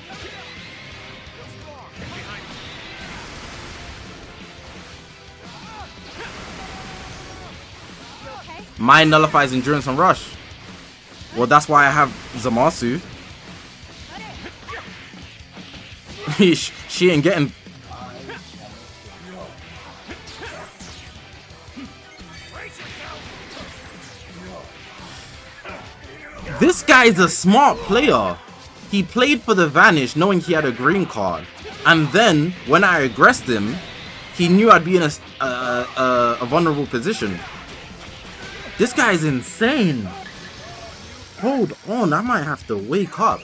Mine nullifies endurance and rush. Well, that's why I have Zamasu. She ain't getting. This guy's a smart player. He played for the Vanish knowing he had a green card. And then, when I aggressed him, he knew I'd be in a vulnerable position. This guy's insane. Hold on, I might have to wake up.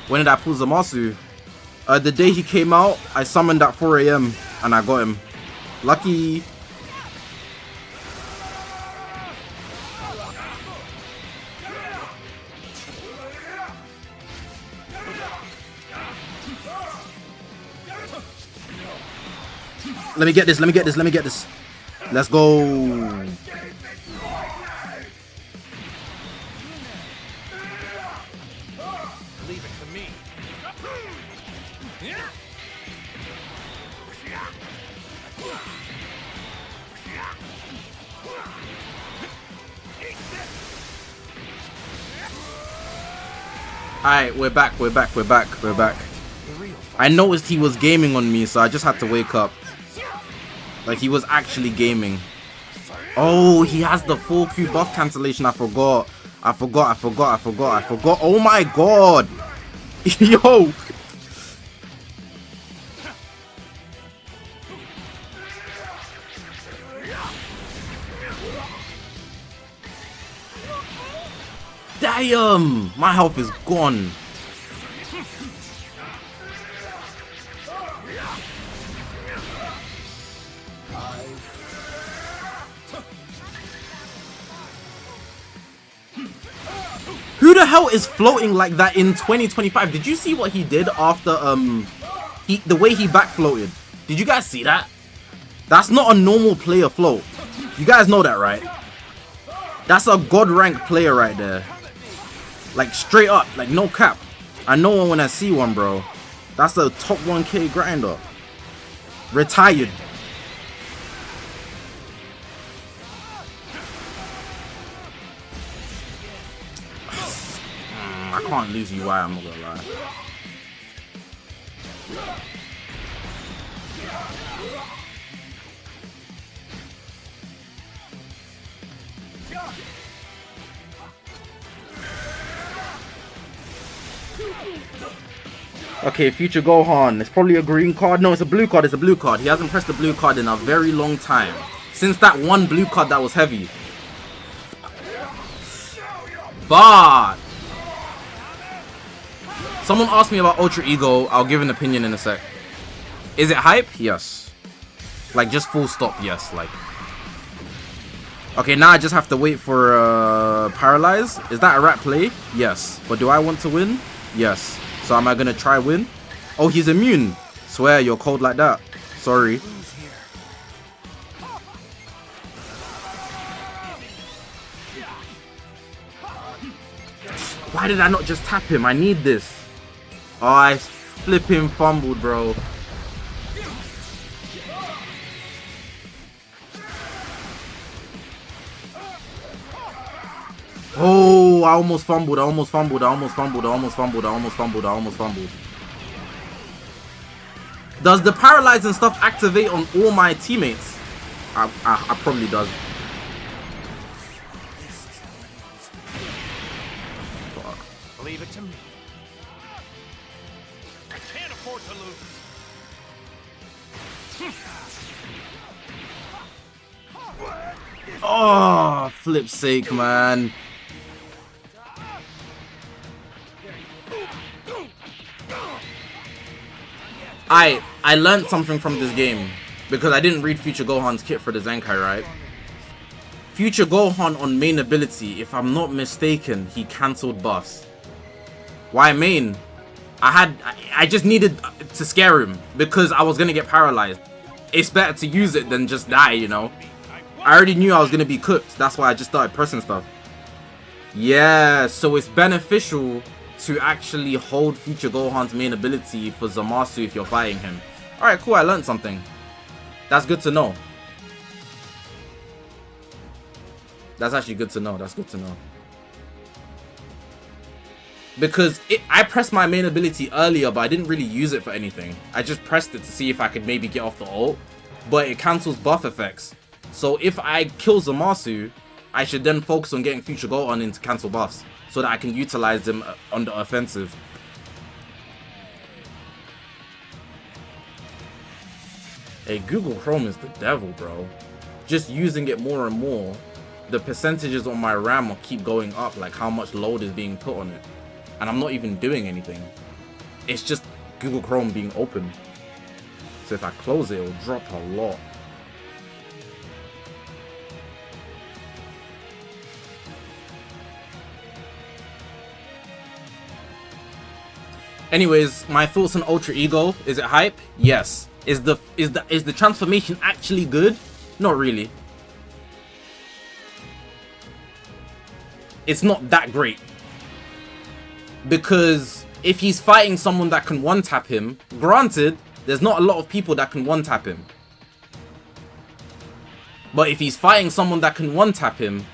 When did I pull Zamasu? The day he came out, I summoned at 4 AM and I got him. Lucky. Let me get this, let me get this, let me get this. Let's go. Leave it to me. Alright, we're back. I noticed he was gaming on me, so I just had to wake up. Like, he was actually gaming. Oh, he has the full Q buff cancellation. I forgot. Oh my god. Yo. Damn. My health is gone. Who the hell is floating like that in 2025? Did you see what he did after the way he back floated? Did you guys see that? That's not a normal player float. You guys know that, right? That's a god rank player right there. Like straight up, like no cap. I know one when I see one, bro. That's a top 1K grinder. Retired. I can't lose you, why? I'm not gonna lie. Okay, Future Gohan. It's probably a green card. No, it's a blue card. It's a blue card. He hasn't pressed the blue card in a very long time. Since that one blue card that was heavy. But someone asked me about Ultra Ego. I'll give an opinion in a sec. Is it hype? Yes. Like, just full stop, yes. Like, okay, now I just have to wait for Paralyze. Is that a rat play? Yes. But do I want to win? Yes. So am I gonna try win? Oh, he's immune. Swear, you're cold like that. Sorry. Why did I not just tap him? I need this. Oh, I flipping fumbled, bro. Oh, I almost fumbled. Does the paralyze and stuff activate on all my teammates? I probably does. Leave it to me. I can't afford to lose. Oh, flip's sake, man. I learned something from this game because I didn't read Future Gohan's kit for the Zenkai, right? Future Gohan on main ability, if I'm not mistaken, he cancelled buffs. Why main? I just needed to scare him because I was gonna get paralyzed. It's better to use it than just die, you know. I already knew I was gonna be cooked. That's why I just started pressing stuff. Yeah, so it's beneficial to actually hold Future Gohan's main ability for Zamasu if you're fighting him. Alright, cool, I learned something. That's good to know. That's actually good to know. That's good to know. Because I pressed my main ability earlier, but I didn't really use it for anything. I just pressed it to see if I could maybe get off the ult. But it cancels buff effects. So if I kill Zamasu, I should then focus on getting Future Gohan in to cancel buffs. So that I can utilize them on the offensive. Hey, Google Chrome is the devil, bro. Just using it more and more, the percentages on my RAM will keep going up, like how much load is being put on it. And I'm not even doing anything. It's just Google Chrome being open. So if I close it, it'll drop a lot. Anyways, my thoughts on Ultra Ego. Is it hype? Yes. Is the transformation actually good? Not really. It's not that great. Because if he's fighting someone that can one-tap him, granted, there's not a lot of people that can one-tap him. But if he's fighting someone that can one-tap him,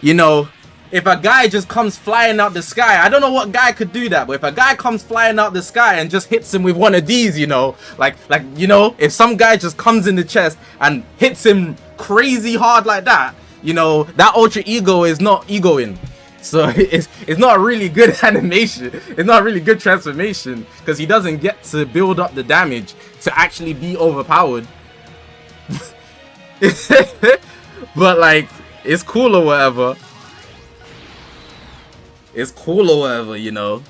you know, if a guy just comes flying out the sky, I don't know what guy could do that, but if a guy comes flying out the sky and just hits him with one of these, you know, like you know, if some guy just comes in the chest and hits him crazy hard like that, you know, that Ultra Ego is not egoing. So it's not a really good animation. It's not a really good transformation because he doesn't get to build up the damage to actually be overpowered. But like, it's cool or whatever. It's cool or whatever, you know.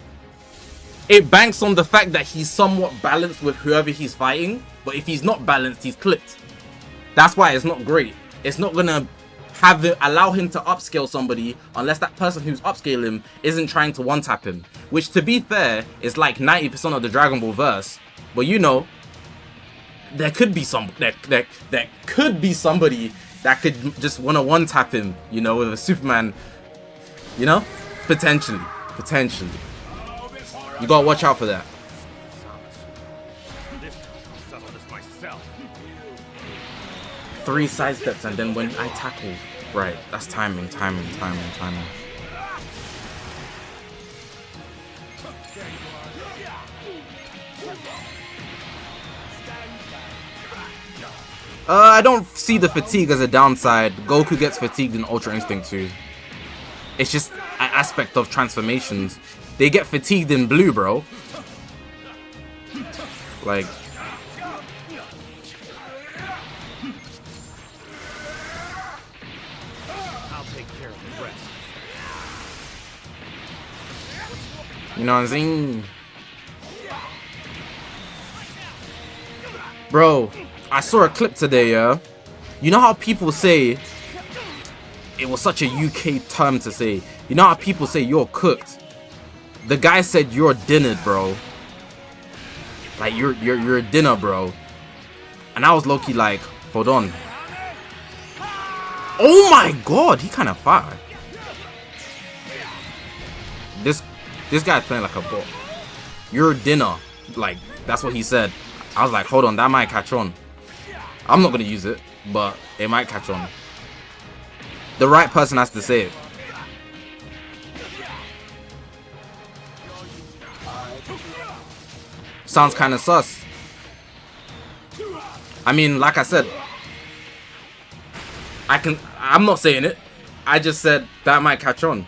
It banks on the fact that he's somewhat balanced with whoever he's fighting. But if he's not balanced, he's clipped. That's why it's not great. It's not gonna allow him to upscale somebody unless that person who's upscaling him isn't trying to one-tap him. Which, to be fair, is like 90% of the Dragon Ball verse. But you know, there could be there could be somebody that could just want to one-tap him, you know, with a Superman, you know? Potentially. You gotta watch out for that. Three side steps and then when I tackle. Right, that's timing. I don't see the fatigue as a downside. Goku gets fatigued in Ultra Instinct too. It's just an aspect of transformations. They get fatigued in blue, bro. Like, I'll take care of the rest. you know what I'm saying? Bro, I saw a clip today, yeah? You know how people say, it was such a UK term to say, you know how people say you're cooked? The guy said you're dinnered, bro. Like, you're a dinner, bro. And I was low-key like, hold on. Oh my god, he kind of fired. This guy's playing like a bot. You're dinner. Like, that's what he said. I was like, hold on, that might catch on. I'm not gonna use it, but it might catch on. The right person has to say it. Sounds kind of sus. I mean, like I said, I'm not saying it. I just said that might catch on.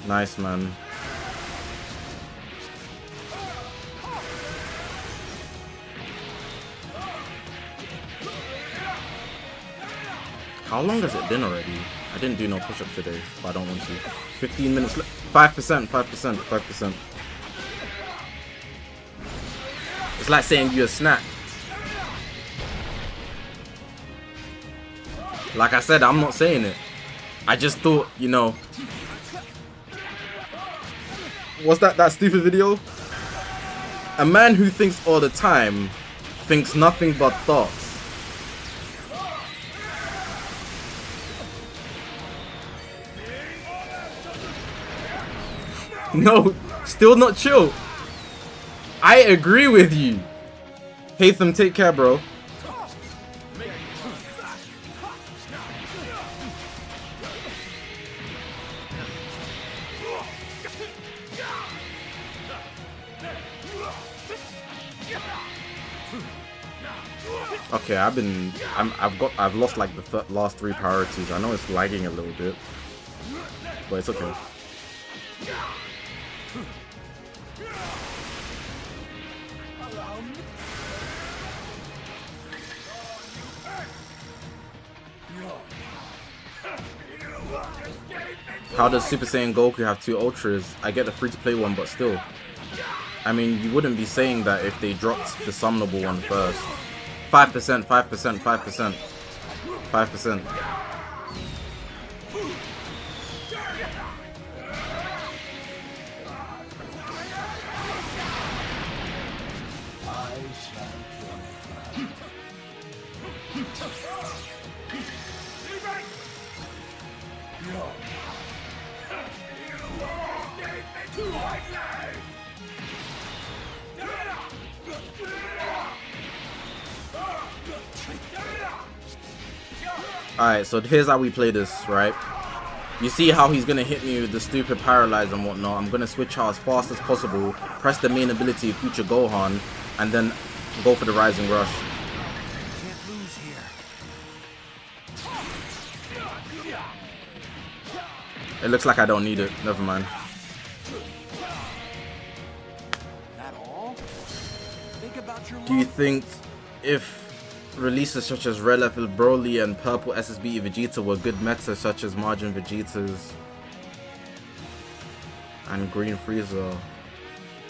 Nice, man. How long has it been already? I didn't do no push-up today, but I don't want to. 15 minutes left. 5%. It's like saying you a snack. Like I said, I'm not saying it. I just thought, you know. What's that stupid video? A man who thinks all the time thinks nothing but thoughts. No, still not chill. I agree with you. Hatham, take care, bro. Okay, I've lost like the last 3 priorities. I know it's lagging a little bit, but it's okay. How does Super Saiyan Goku have 2 Ultras? I get the free-to-play one, but still. I mean, you wouldn't be saying that if they dropped the summonable one first. 5%, 5%, 5%, 5%. Alright, so here's how we play this, right? You see how he's gonna hit me with the stupid paralyze and whatnot. I'm gonna switch out as fast as possible, press the main ability Future Gohan, and then go for the Rising Rush. Can't lose here. It looks like I don't need it. Never mind. That all? Think about your Do you think if releases such as Red Level Broly and Purple SSB Vegeta were good meta, such as Margin Vegetas and Green Frieza?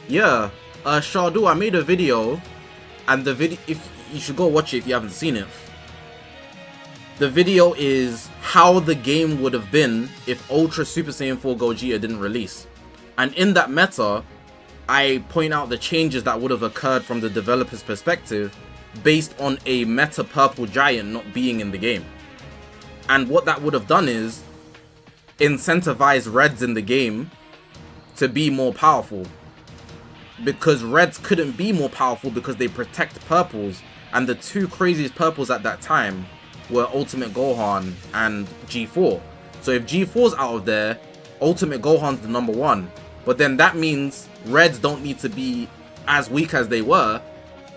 Yeah, Shardu, I made a video, and the video, if you should go watch it if you haven't seen it. The video is how the game would have been if Ultra Super Saiyan 4 Gogeta didn't release. And in that meta, I point out the changes that would have occurred from the developer's perspective based on a meta Purple Giant not being in the game. And what that would have done is incentivize Reds in the game to be more powerful. Because Reds couldn't be more powerful because they protect Purples. And the 2 craziest Purples at that time were Ultimate Gohan and G4. So if G4's out of there, Ultimate Gohan's the number 1. But then that means Reds don't need to be as weak as they were.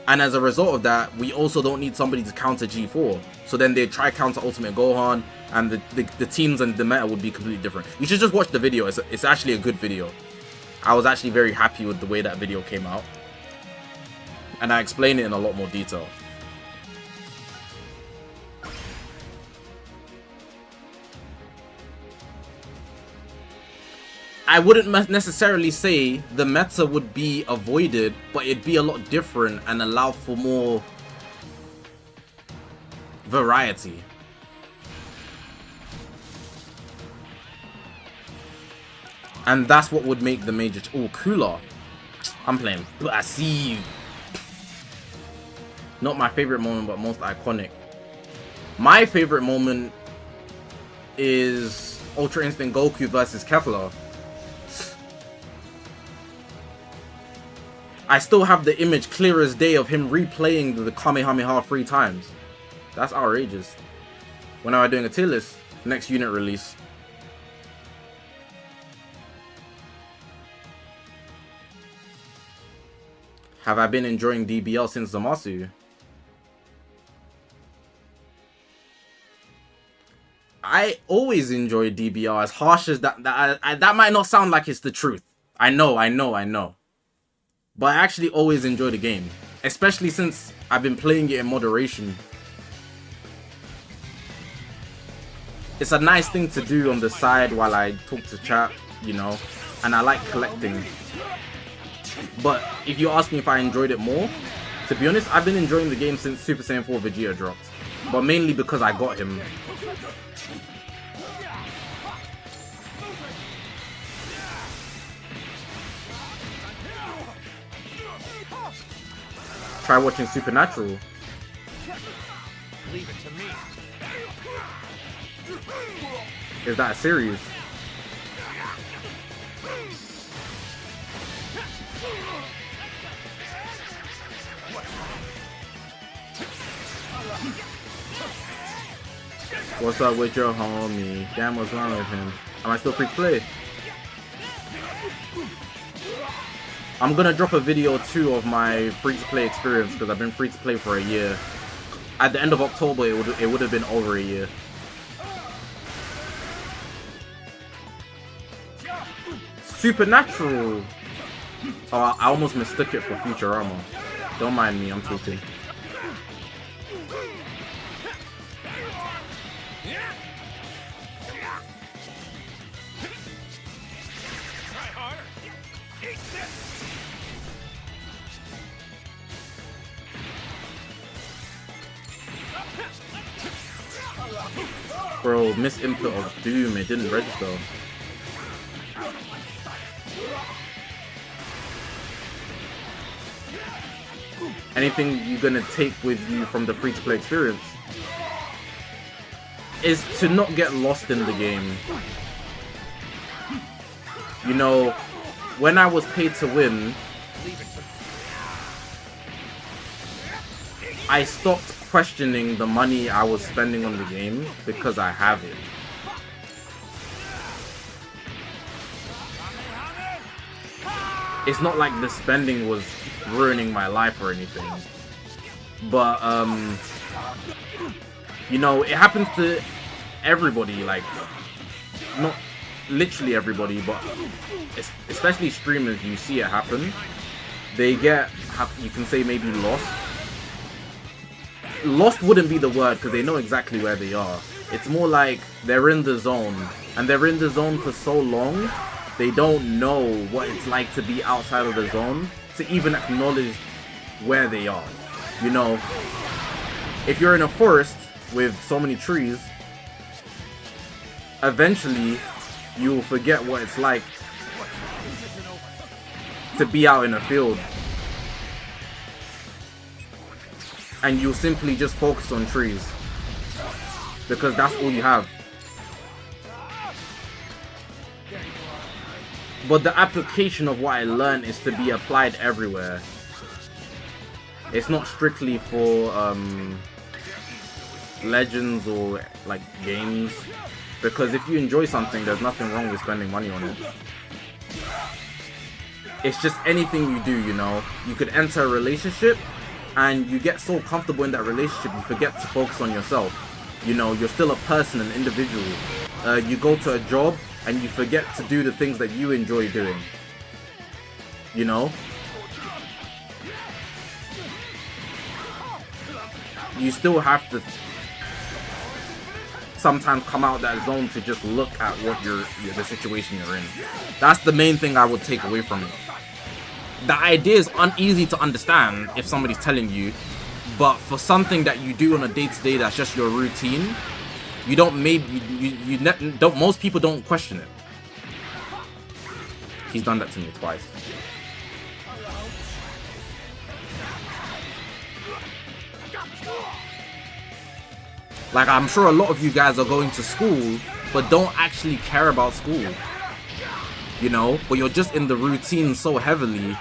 And as a result of that, we also don't need somebody to counter G4. So then they try counter Ultimate Gohan, and the teams and the meta would be completely different. You should just watch the video. It's actually a good video. I was actually very happy with the way that video came out. And I explain it in a lot more detail. I wouldn't necessarily say the meta would be avoided, but it'd be a lot different and allow for more variety. And that's what would make the major... Oh, cooler. I'm playing Blasive. Not my favorite moment, but most iconic. My favorite moment is Ultra Instinct Goku versus Kefla. I still have the image clear as day of him replaying the Kamehameha 3 times. That's outrageous. When am I doing a tier list? Next unit release. Have I been enjoying DBL since Zamasu? I always enjoy DBL, as harsh as that might not sound like it's the truth. I know. But I actually always enjoy the game, especially since I've been playing it in moderation. It's a nice thing to do on the side while I talk to chat, you know, and I like collecting. But if you ask me if I enjoyed it more, To be honest, I've been enjoying the game since Super Saiyan 4 Vegeta dropped. But mainly because I got him. Try watching Supernatural. Leave it to me. Is that a series? What's up with your homie? Damn, what's wrong with him? Am I still free to play? I'm gonna drop a video too of my free to play experience because I've been free to play for a year. At the end of October, it would have been over a year. Supernatural. Oh, I almost mistook it for Futurama. Don't mind me, I'm tweeting. Bro, misinput of Doom, it didn't register. Anything you're gonna take with you from the free-to-play experience is to not get lost in the game. You know, when I was paid to win, I stopped questioning the money I was spending on the game because I have it. It's not like the spending was ruining my life or anything. But, you know, it happens to everybody, like, not literally everybody, but especially streamers, you see it happen. They get, you can say maybe lost. Lost wouldn't be the word because they know exactly where they are. It's more like they're in the zone, and they're in the zone for so long, they don't know what it's like to be outside of the zone to even acknowledge where they are. You know, if you're in a forest with so many trees, eventually you will forget what it's like to be out in a field. And you'll simply just focus on trees because that's all you have. But the application of what I learned is to be applied everywhere. It's not strictly for legends or like games, because if you enjoy something, there's nothing wrong with spending money on it. It's just anything you do, you know. You could enter a relationship and you get so comfortable in that relationship you forget to focus on yourself. You know, you're still a person, an individual. You go to a job and you forget to do the things that you enjoy doing. You know? You still have to sometimes come out that zone to just look at what the situation you're in. That's the main thing I would take away from it. The idea is uneasy to understand if somebody's telling you, but for something that you do on a day-to-day that's just your routine, you don't most people don't question it. He's done that to me twice. Like, I'm sure a lot of you guys are going to school but don't actually care about school, you know, but you're just in the routine so heavily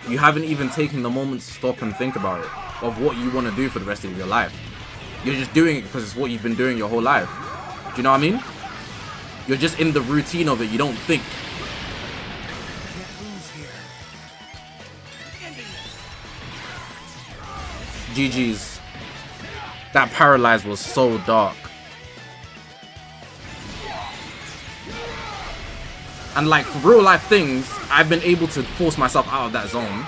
you haven't even taken the moment to stop and think about it, of what you want to do for the rest of your life. You're just doing it because it's what you've been doing your whole life. Do you know what I mean? You're just in the routine of it. You don't think. GG's. That paralyze was so dark. And like, for real life things, I've been able to force myself out of that zone.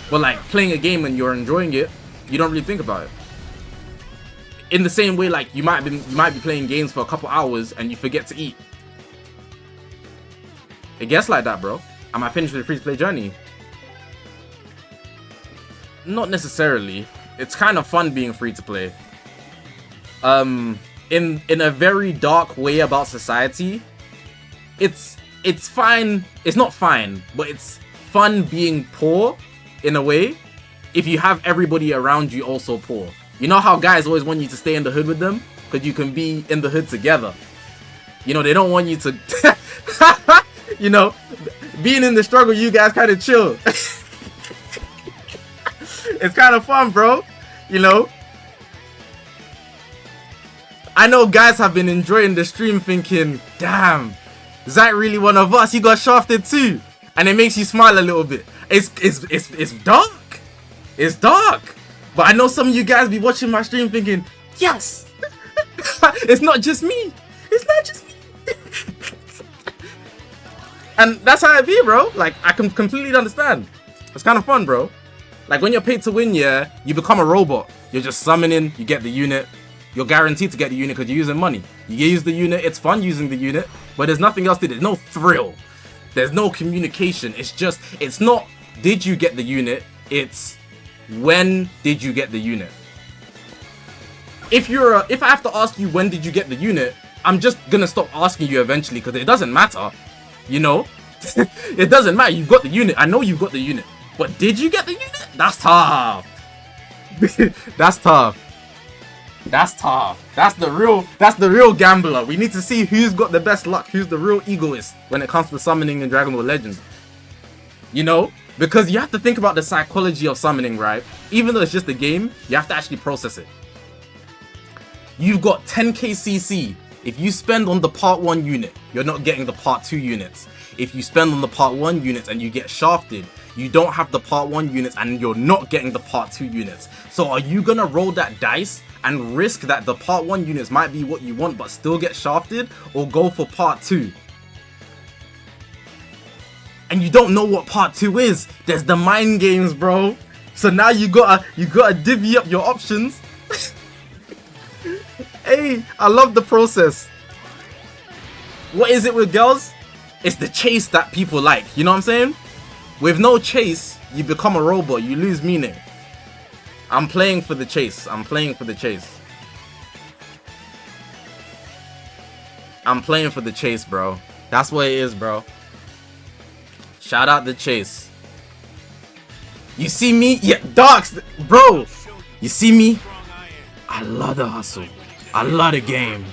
But like, playing a game and you're enjoying it, you don't really think about it. In the same way, like, you might be playing games for a couple hours and you forget to eat. It gets like that, bro. Am I finished with the free-to-play journey? not necessarily. It's kind of fun being free to play. In a very dark way about society, it's fine. It's not fine, but it's fun being poor in a way. If you have everybody around you also poor, you know how guys always want you to stay in the hood with them because you can be in the hood together. You know, they don't want you to, you know, being in the struggle. You guys kind of chill. It's kind of fun, bro. You know, I know guys have been enjoying the stream thinking, damn, is that really one of us? He got shafted too. And it makes you smile a little bit. It's dark. It's dark. But I know some of you guys be watching my stream thinking, yes, it's not just me. It's not just me. And that's how it be, bro. Like, I can completely understand. It's kind of fun, bro. Like, when you're paid to win, yeah, you become a robot. You're just summoning, you get the unit. You're guaranteed to get the unit because you're using money. You use the unit, it's fun using the unit, but there's nothing else to it. There's no thrill. There's no communication. It's just, it's not, did you get the unit? It's, when did you get the unit? If I have to ask you when did you get the unit, I'm just gonna stop asking you eventually because it doesn't matter. You know? It doesn't matter. You've got the unit. I know you've got the unit. But did you get the unit? That's tough. That's tough. That's tough. That's the real gambler. We need to see who's got the best luck, who's the real egoist when it comes to summoning in Dragon Ball Legends. You know? Because you have to think about the psychology of summoning, right? Even though it's just a game, you have to actually process it. You've got 10k CC. If you spend on the part 1 unit, you're not getting the part 2 units. If you spend on the part 1 units and you get shafted, you don't have the part 1 units and you're not getting the part 2 units. So are you gonna roll that dice and risk that the part 1 units might be what you want but still get shafted, or go for part 2? And you don't know what part 2 is. There's the mind games, bro. So now you gotta divvy up your options. Hey, I love the process. What is it with girls? It's the chase that people like. You know what I'm saying? With no chase, you become a robot. You lose meaning. I'm playing for the chase. I'm playing for the chase. I'm playing for the chase, bro. That's what it is, bro. Shout out the chase. You see me? Yeah, dogs, bro. You see me? I love the hustle. I love the game.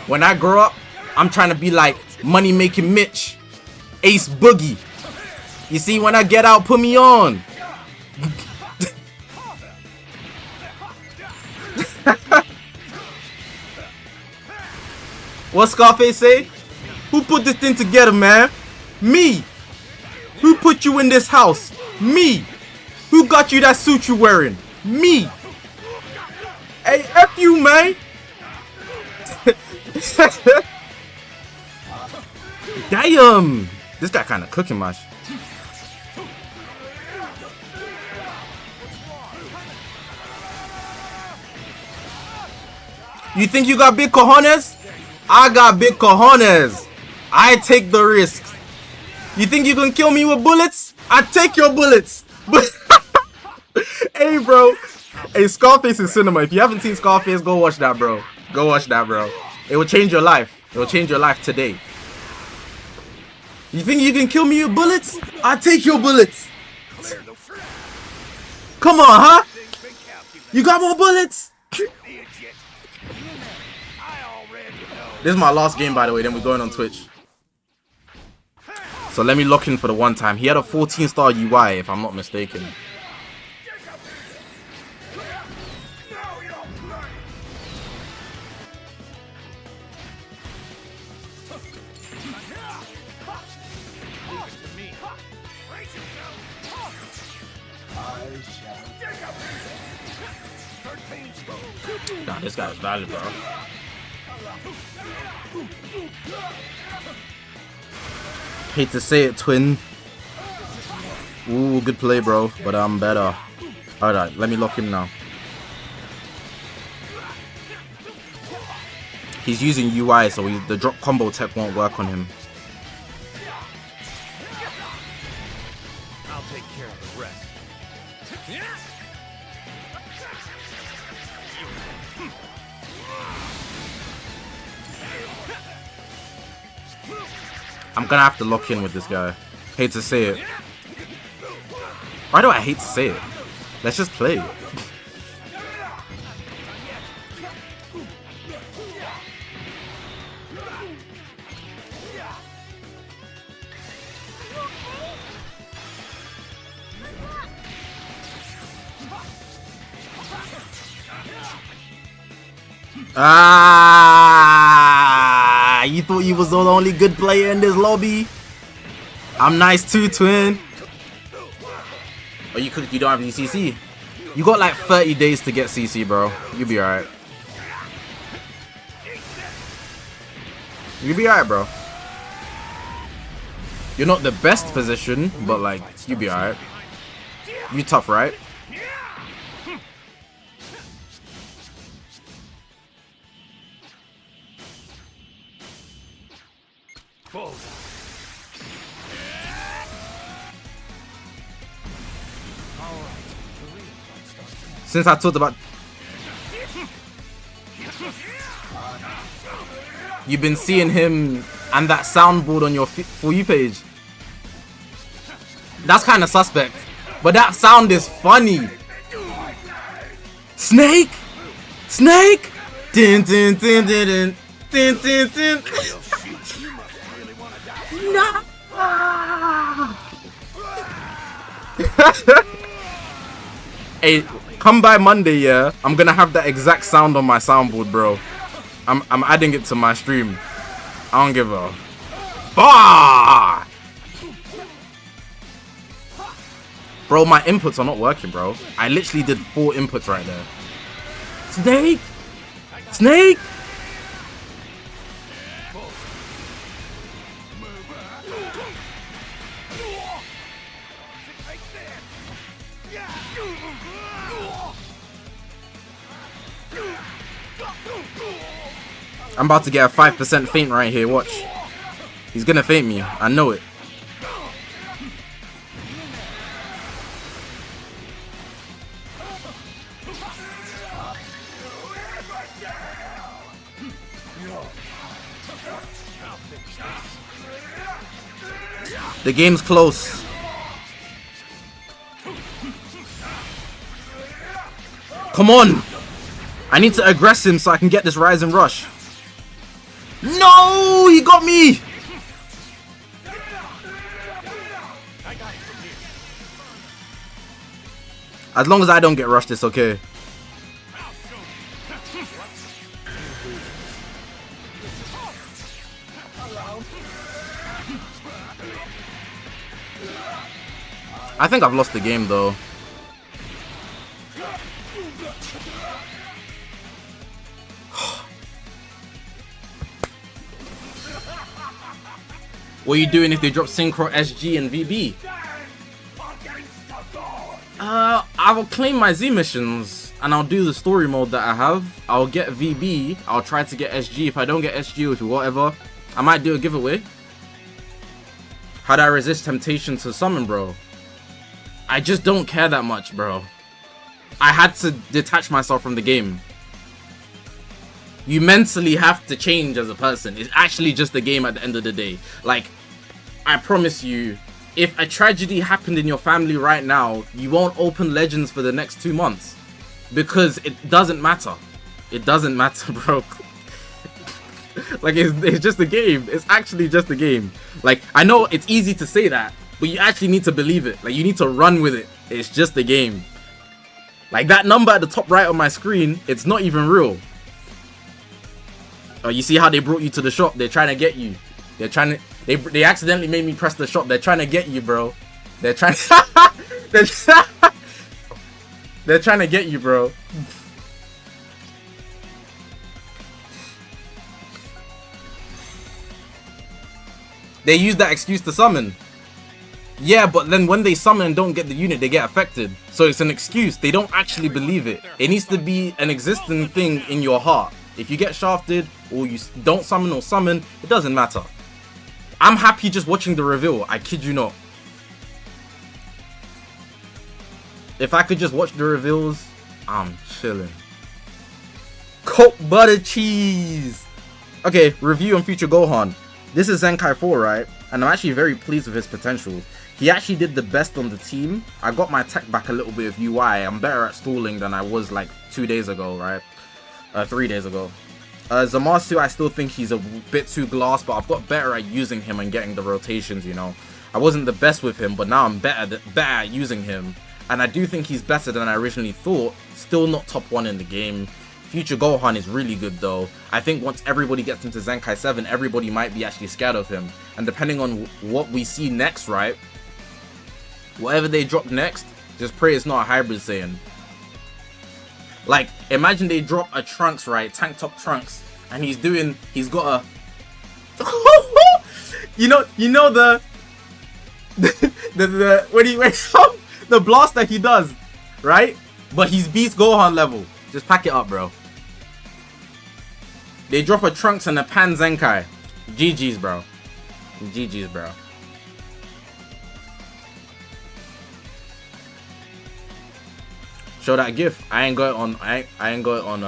When I grow up, I'm trying to be like money making Mitch, Ace Boogie. You see, when I get out, put me on. What Scarface say? Who put this thing together, man? Me. Who put you in this house? Me. Who got you that suit you wearing? Me. Hey, F you, man. Damn. This guy kind of cooking my shit. You think you got big cojones? I got big cojones. I take the risks. You think you can kill me with bullets? I take your bullets. Hey, bro. Hey, Scarface in cinema. If you haven't seen Scarface, go watch that, bro. Go watch that, bro. It will change your life. It will change your life today. You think you can kill me with bullets? I take your bullets. Come on, huh? You got more bullets? This is my last game, by the way. Then we're going on Twitch. So let me lock in for the one time. He had a 14-star UI, if I'm not mistaken. Nah, this guy's valid, bro. Hate to say it, twin. Ooh, good play, bro. But I'm better. Alright, let me lock him now. He's using UI, so the drop combo tech won't work on him. take care of the rest. I'm gonna have to lock in with this guy. Hate to say it. Why do I hate to say it? Let's just play. Ah, you thought you was the only good player in this lobby? I'm nice too, twin. Oh, you don't have any CC? You got like 30 days to get CC, bro. You'll be alright. You'll be alright, bro. You're not the best position, but like, you'll be alright. You tough, right? Since I talked about, you've been seeing him and that soundboard on your For You page. That's kind of suspect, but that sound is funny. Snake, snake, din din din din din din din. No. Hey, come by Monday, yeah. I'm gonna have that exact sound on my soundboard, bro. I'm adding it to my stream. I don't give a. Ah! Bro, my inputs are not working, bro. I literally did 4 inputs right there. Snake, snake. I'm about to get a 5% feint right here, watch. He's gonna feint me, I know it. The game's close. Come on! I need to aggress him so I can get this rise and rush. No! He got me! As long as I don't get rushed, it's okay. I think I've lost the game though. What are you doing if they drop Synchro, SG, and VB? I will claim my Z missions and I'll do the story mode that I have. I'll get VB. I'll try to get SG. If I don't get SG with whatever, I might do a giveaway. How do I resist temptation to summon, bro? I just don't care that much, bro. I had to detach myself from the game. You mentally have to change as a person. It's actually just a game at the end of the day. Like, I promise you, if a tragedy happened in your family right now, you won't open Legends for the next 2 months. Because it doesn't matter. It doesn't matter, bro. Like, it's just a game. It's actually just a game. Like, I know it's easy to say that, but you actually need to believe it. Like, you need to run with it. It's just a game. Like, that number at the top right on my screen, it's not even real. Oh, you see how they brought you to the shop? They're trying to get you. They're trying to... They accidentally made me press the shop. They're trying to get you, bro. They're trying... They're trying to get you, bro. They use that excuse to summon. Yeah, but then when they summon and don't get the unit, they get affected. So it's an excuse. They don't actually believe it. It needs to be an existing thing in your heart. If you get shafted or you don't summon or summon, it doesn't matter. I'm happy just watching the reveal. I kid you not. If I could just watch the reveals, I'm chilling. Coke butter cheese. Okay, review on Future Gohan. This is Zenkai 4, right? And I'm actually very pleased with his potential. He actually did the best on the team. I got my tech back a little bit of UI. I'm better at stalling than I was like 2 days ago, right? 3 days ago. Zamasu, I still think he's a bit too glass, but I've got better at using him and getting the rotations, you know. I wasn't the best with him, but now I'm better at using him. And I do think he's better than I originally thought. Still not top 1 in the game. Future Gohan is really good though. I think once everybody gets into Zenkai 7, everybody might be actually scared of him. And depending on what we see next, right? Whatever they drop next, just pray it's not a hybrid Saiyan. Like, imagine they drop a Trunks, right? Tank top Trunks. And he's got a... you know the when he wakes up, the blast that he does, right? But he's Beast Gohan level. Just pack it up, bro. They drop a Trunks and a Pan Zenkai. GG's, bro. GG's, bro. Show that GIF. I ain't got it on. I ain't got it on.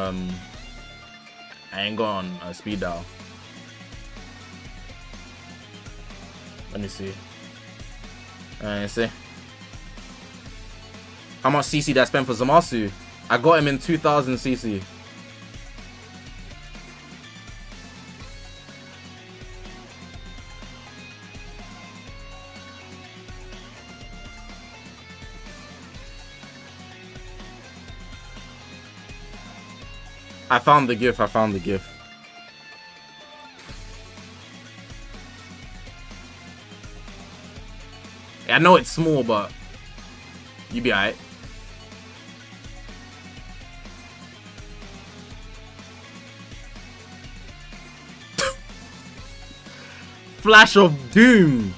I ain't got on speed dial. Let me see. See. How much CC did I spend for Zamasu? I got him in 2000 CC. I found the GIF. I know it's small, but you be alright. Flash of Doom.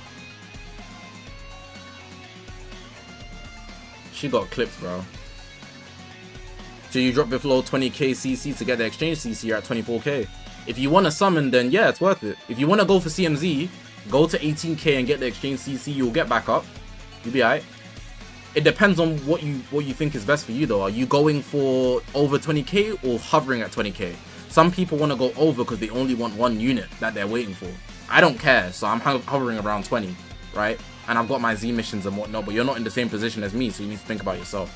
She got clipped, bro. So you drop below 20k CC to get the exchange CC, you're at 24k. If you want to summon, then yeah, it's worth it. If you want to go for CMZ, go to 18k and get the exchange CC, you'll get back up. You'll be alright. It depends on what you think is best for you though. Are you going for over 20k or hovering at 20k? Some people want to go over because they only want one unit that they're waiting for. I don't care, so I'm hovering around 20, right? And I've got my Z missions and whatnot, but you're not in the same position as me, so you need to think about yourself.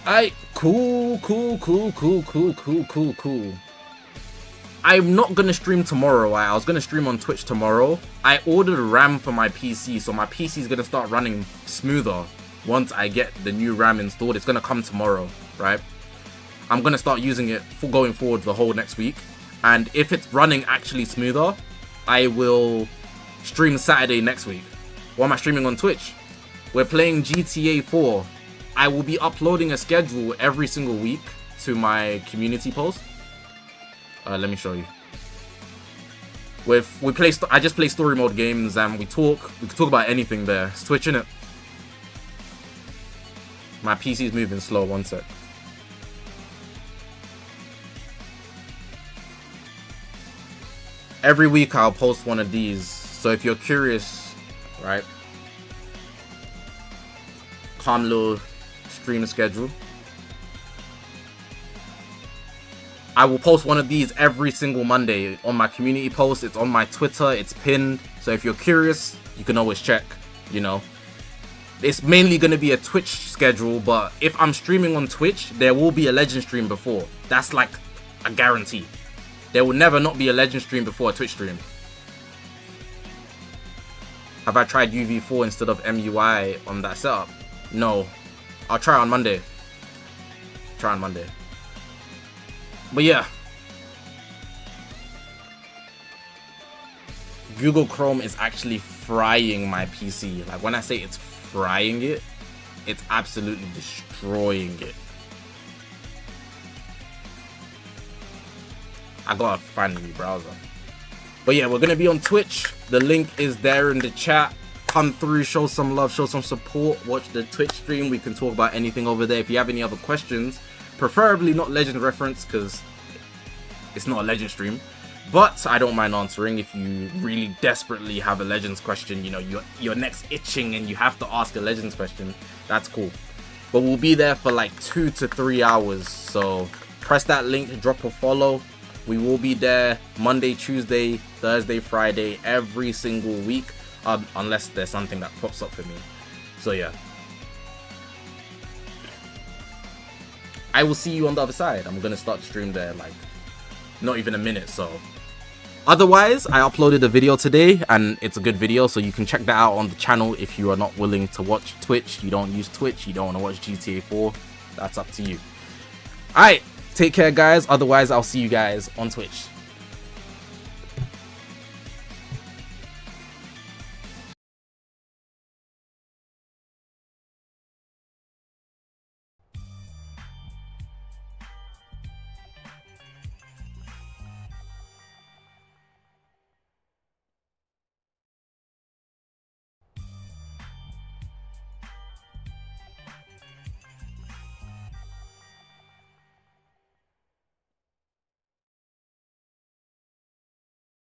Alright, cool. I'm not gonna stream tomorrow. I was gonna stream on Twitch tomorrow. I ordered RAM for my PC, so my PC is gonna start running smoother once I get the new RAM installed. It's gonna come tomorrow, right? I'm gonna start using it for going forward the whole next week. And if it's running actually smoother, I will stream Saturday next week. What am I streaming on Twitch? We're playing GTA 4. I will be uploading a schedule every single week to my community post. Let me show you. I just play story mode games and we can talk about anything there. It's Twitch, innit? My PC's moving slow, one sec. Every week I'll post one of these. So if you're curious, right? Calm little stream schedule. I will post one of these every single Monday on my community post. It's on my Twitter. It's pinned. So if you're curious, you can always check, you know. It's mainly going to be a Twitch schedule, but if I'm streaming on Twitch, there will be a Legend stream before. That's like a guarantee. There will never not be a Legend stream before a Twitch stream. Have I tried UV4 instead of MUI on that setup? No. I'll try on Monday. But yeah. Google Chrome is actually frying my PC. Like when I say it's frying it, it's absolutely destroying it. I gotta find a new browser. But yeah, we're gonna be on Twitch. The link is there in the chat. Come through, show some love, show some support. Watch the Twitch stream. We can talk about anything over there. If you have any other questions, preferably not Legend reference because it's not a Legend stream. But I don't mind answering if you really desperately have a Legends question. You know, your neck's itching and you have to ask a Legends question. That's cool. But we'll be there for like 2 to 3 hours. So press that link, drop a follow. We will be there Monday, Tuesday, Thursday, Friday, every single week. Unless there's something that pops up for me. So yeah. I will see you on the other side. I'm going to start the stream there like not even a minute. So otherwise, I uploaded a video today and it's a good video. So you can check that out on the channel if you are not willing to watch Twitch. You don't use Twitch. You don't want to watch GTA 4. That's up to you. Alright. Take care, guys. Otherwise, I'll see you guys on Twitch.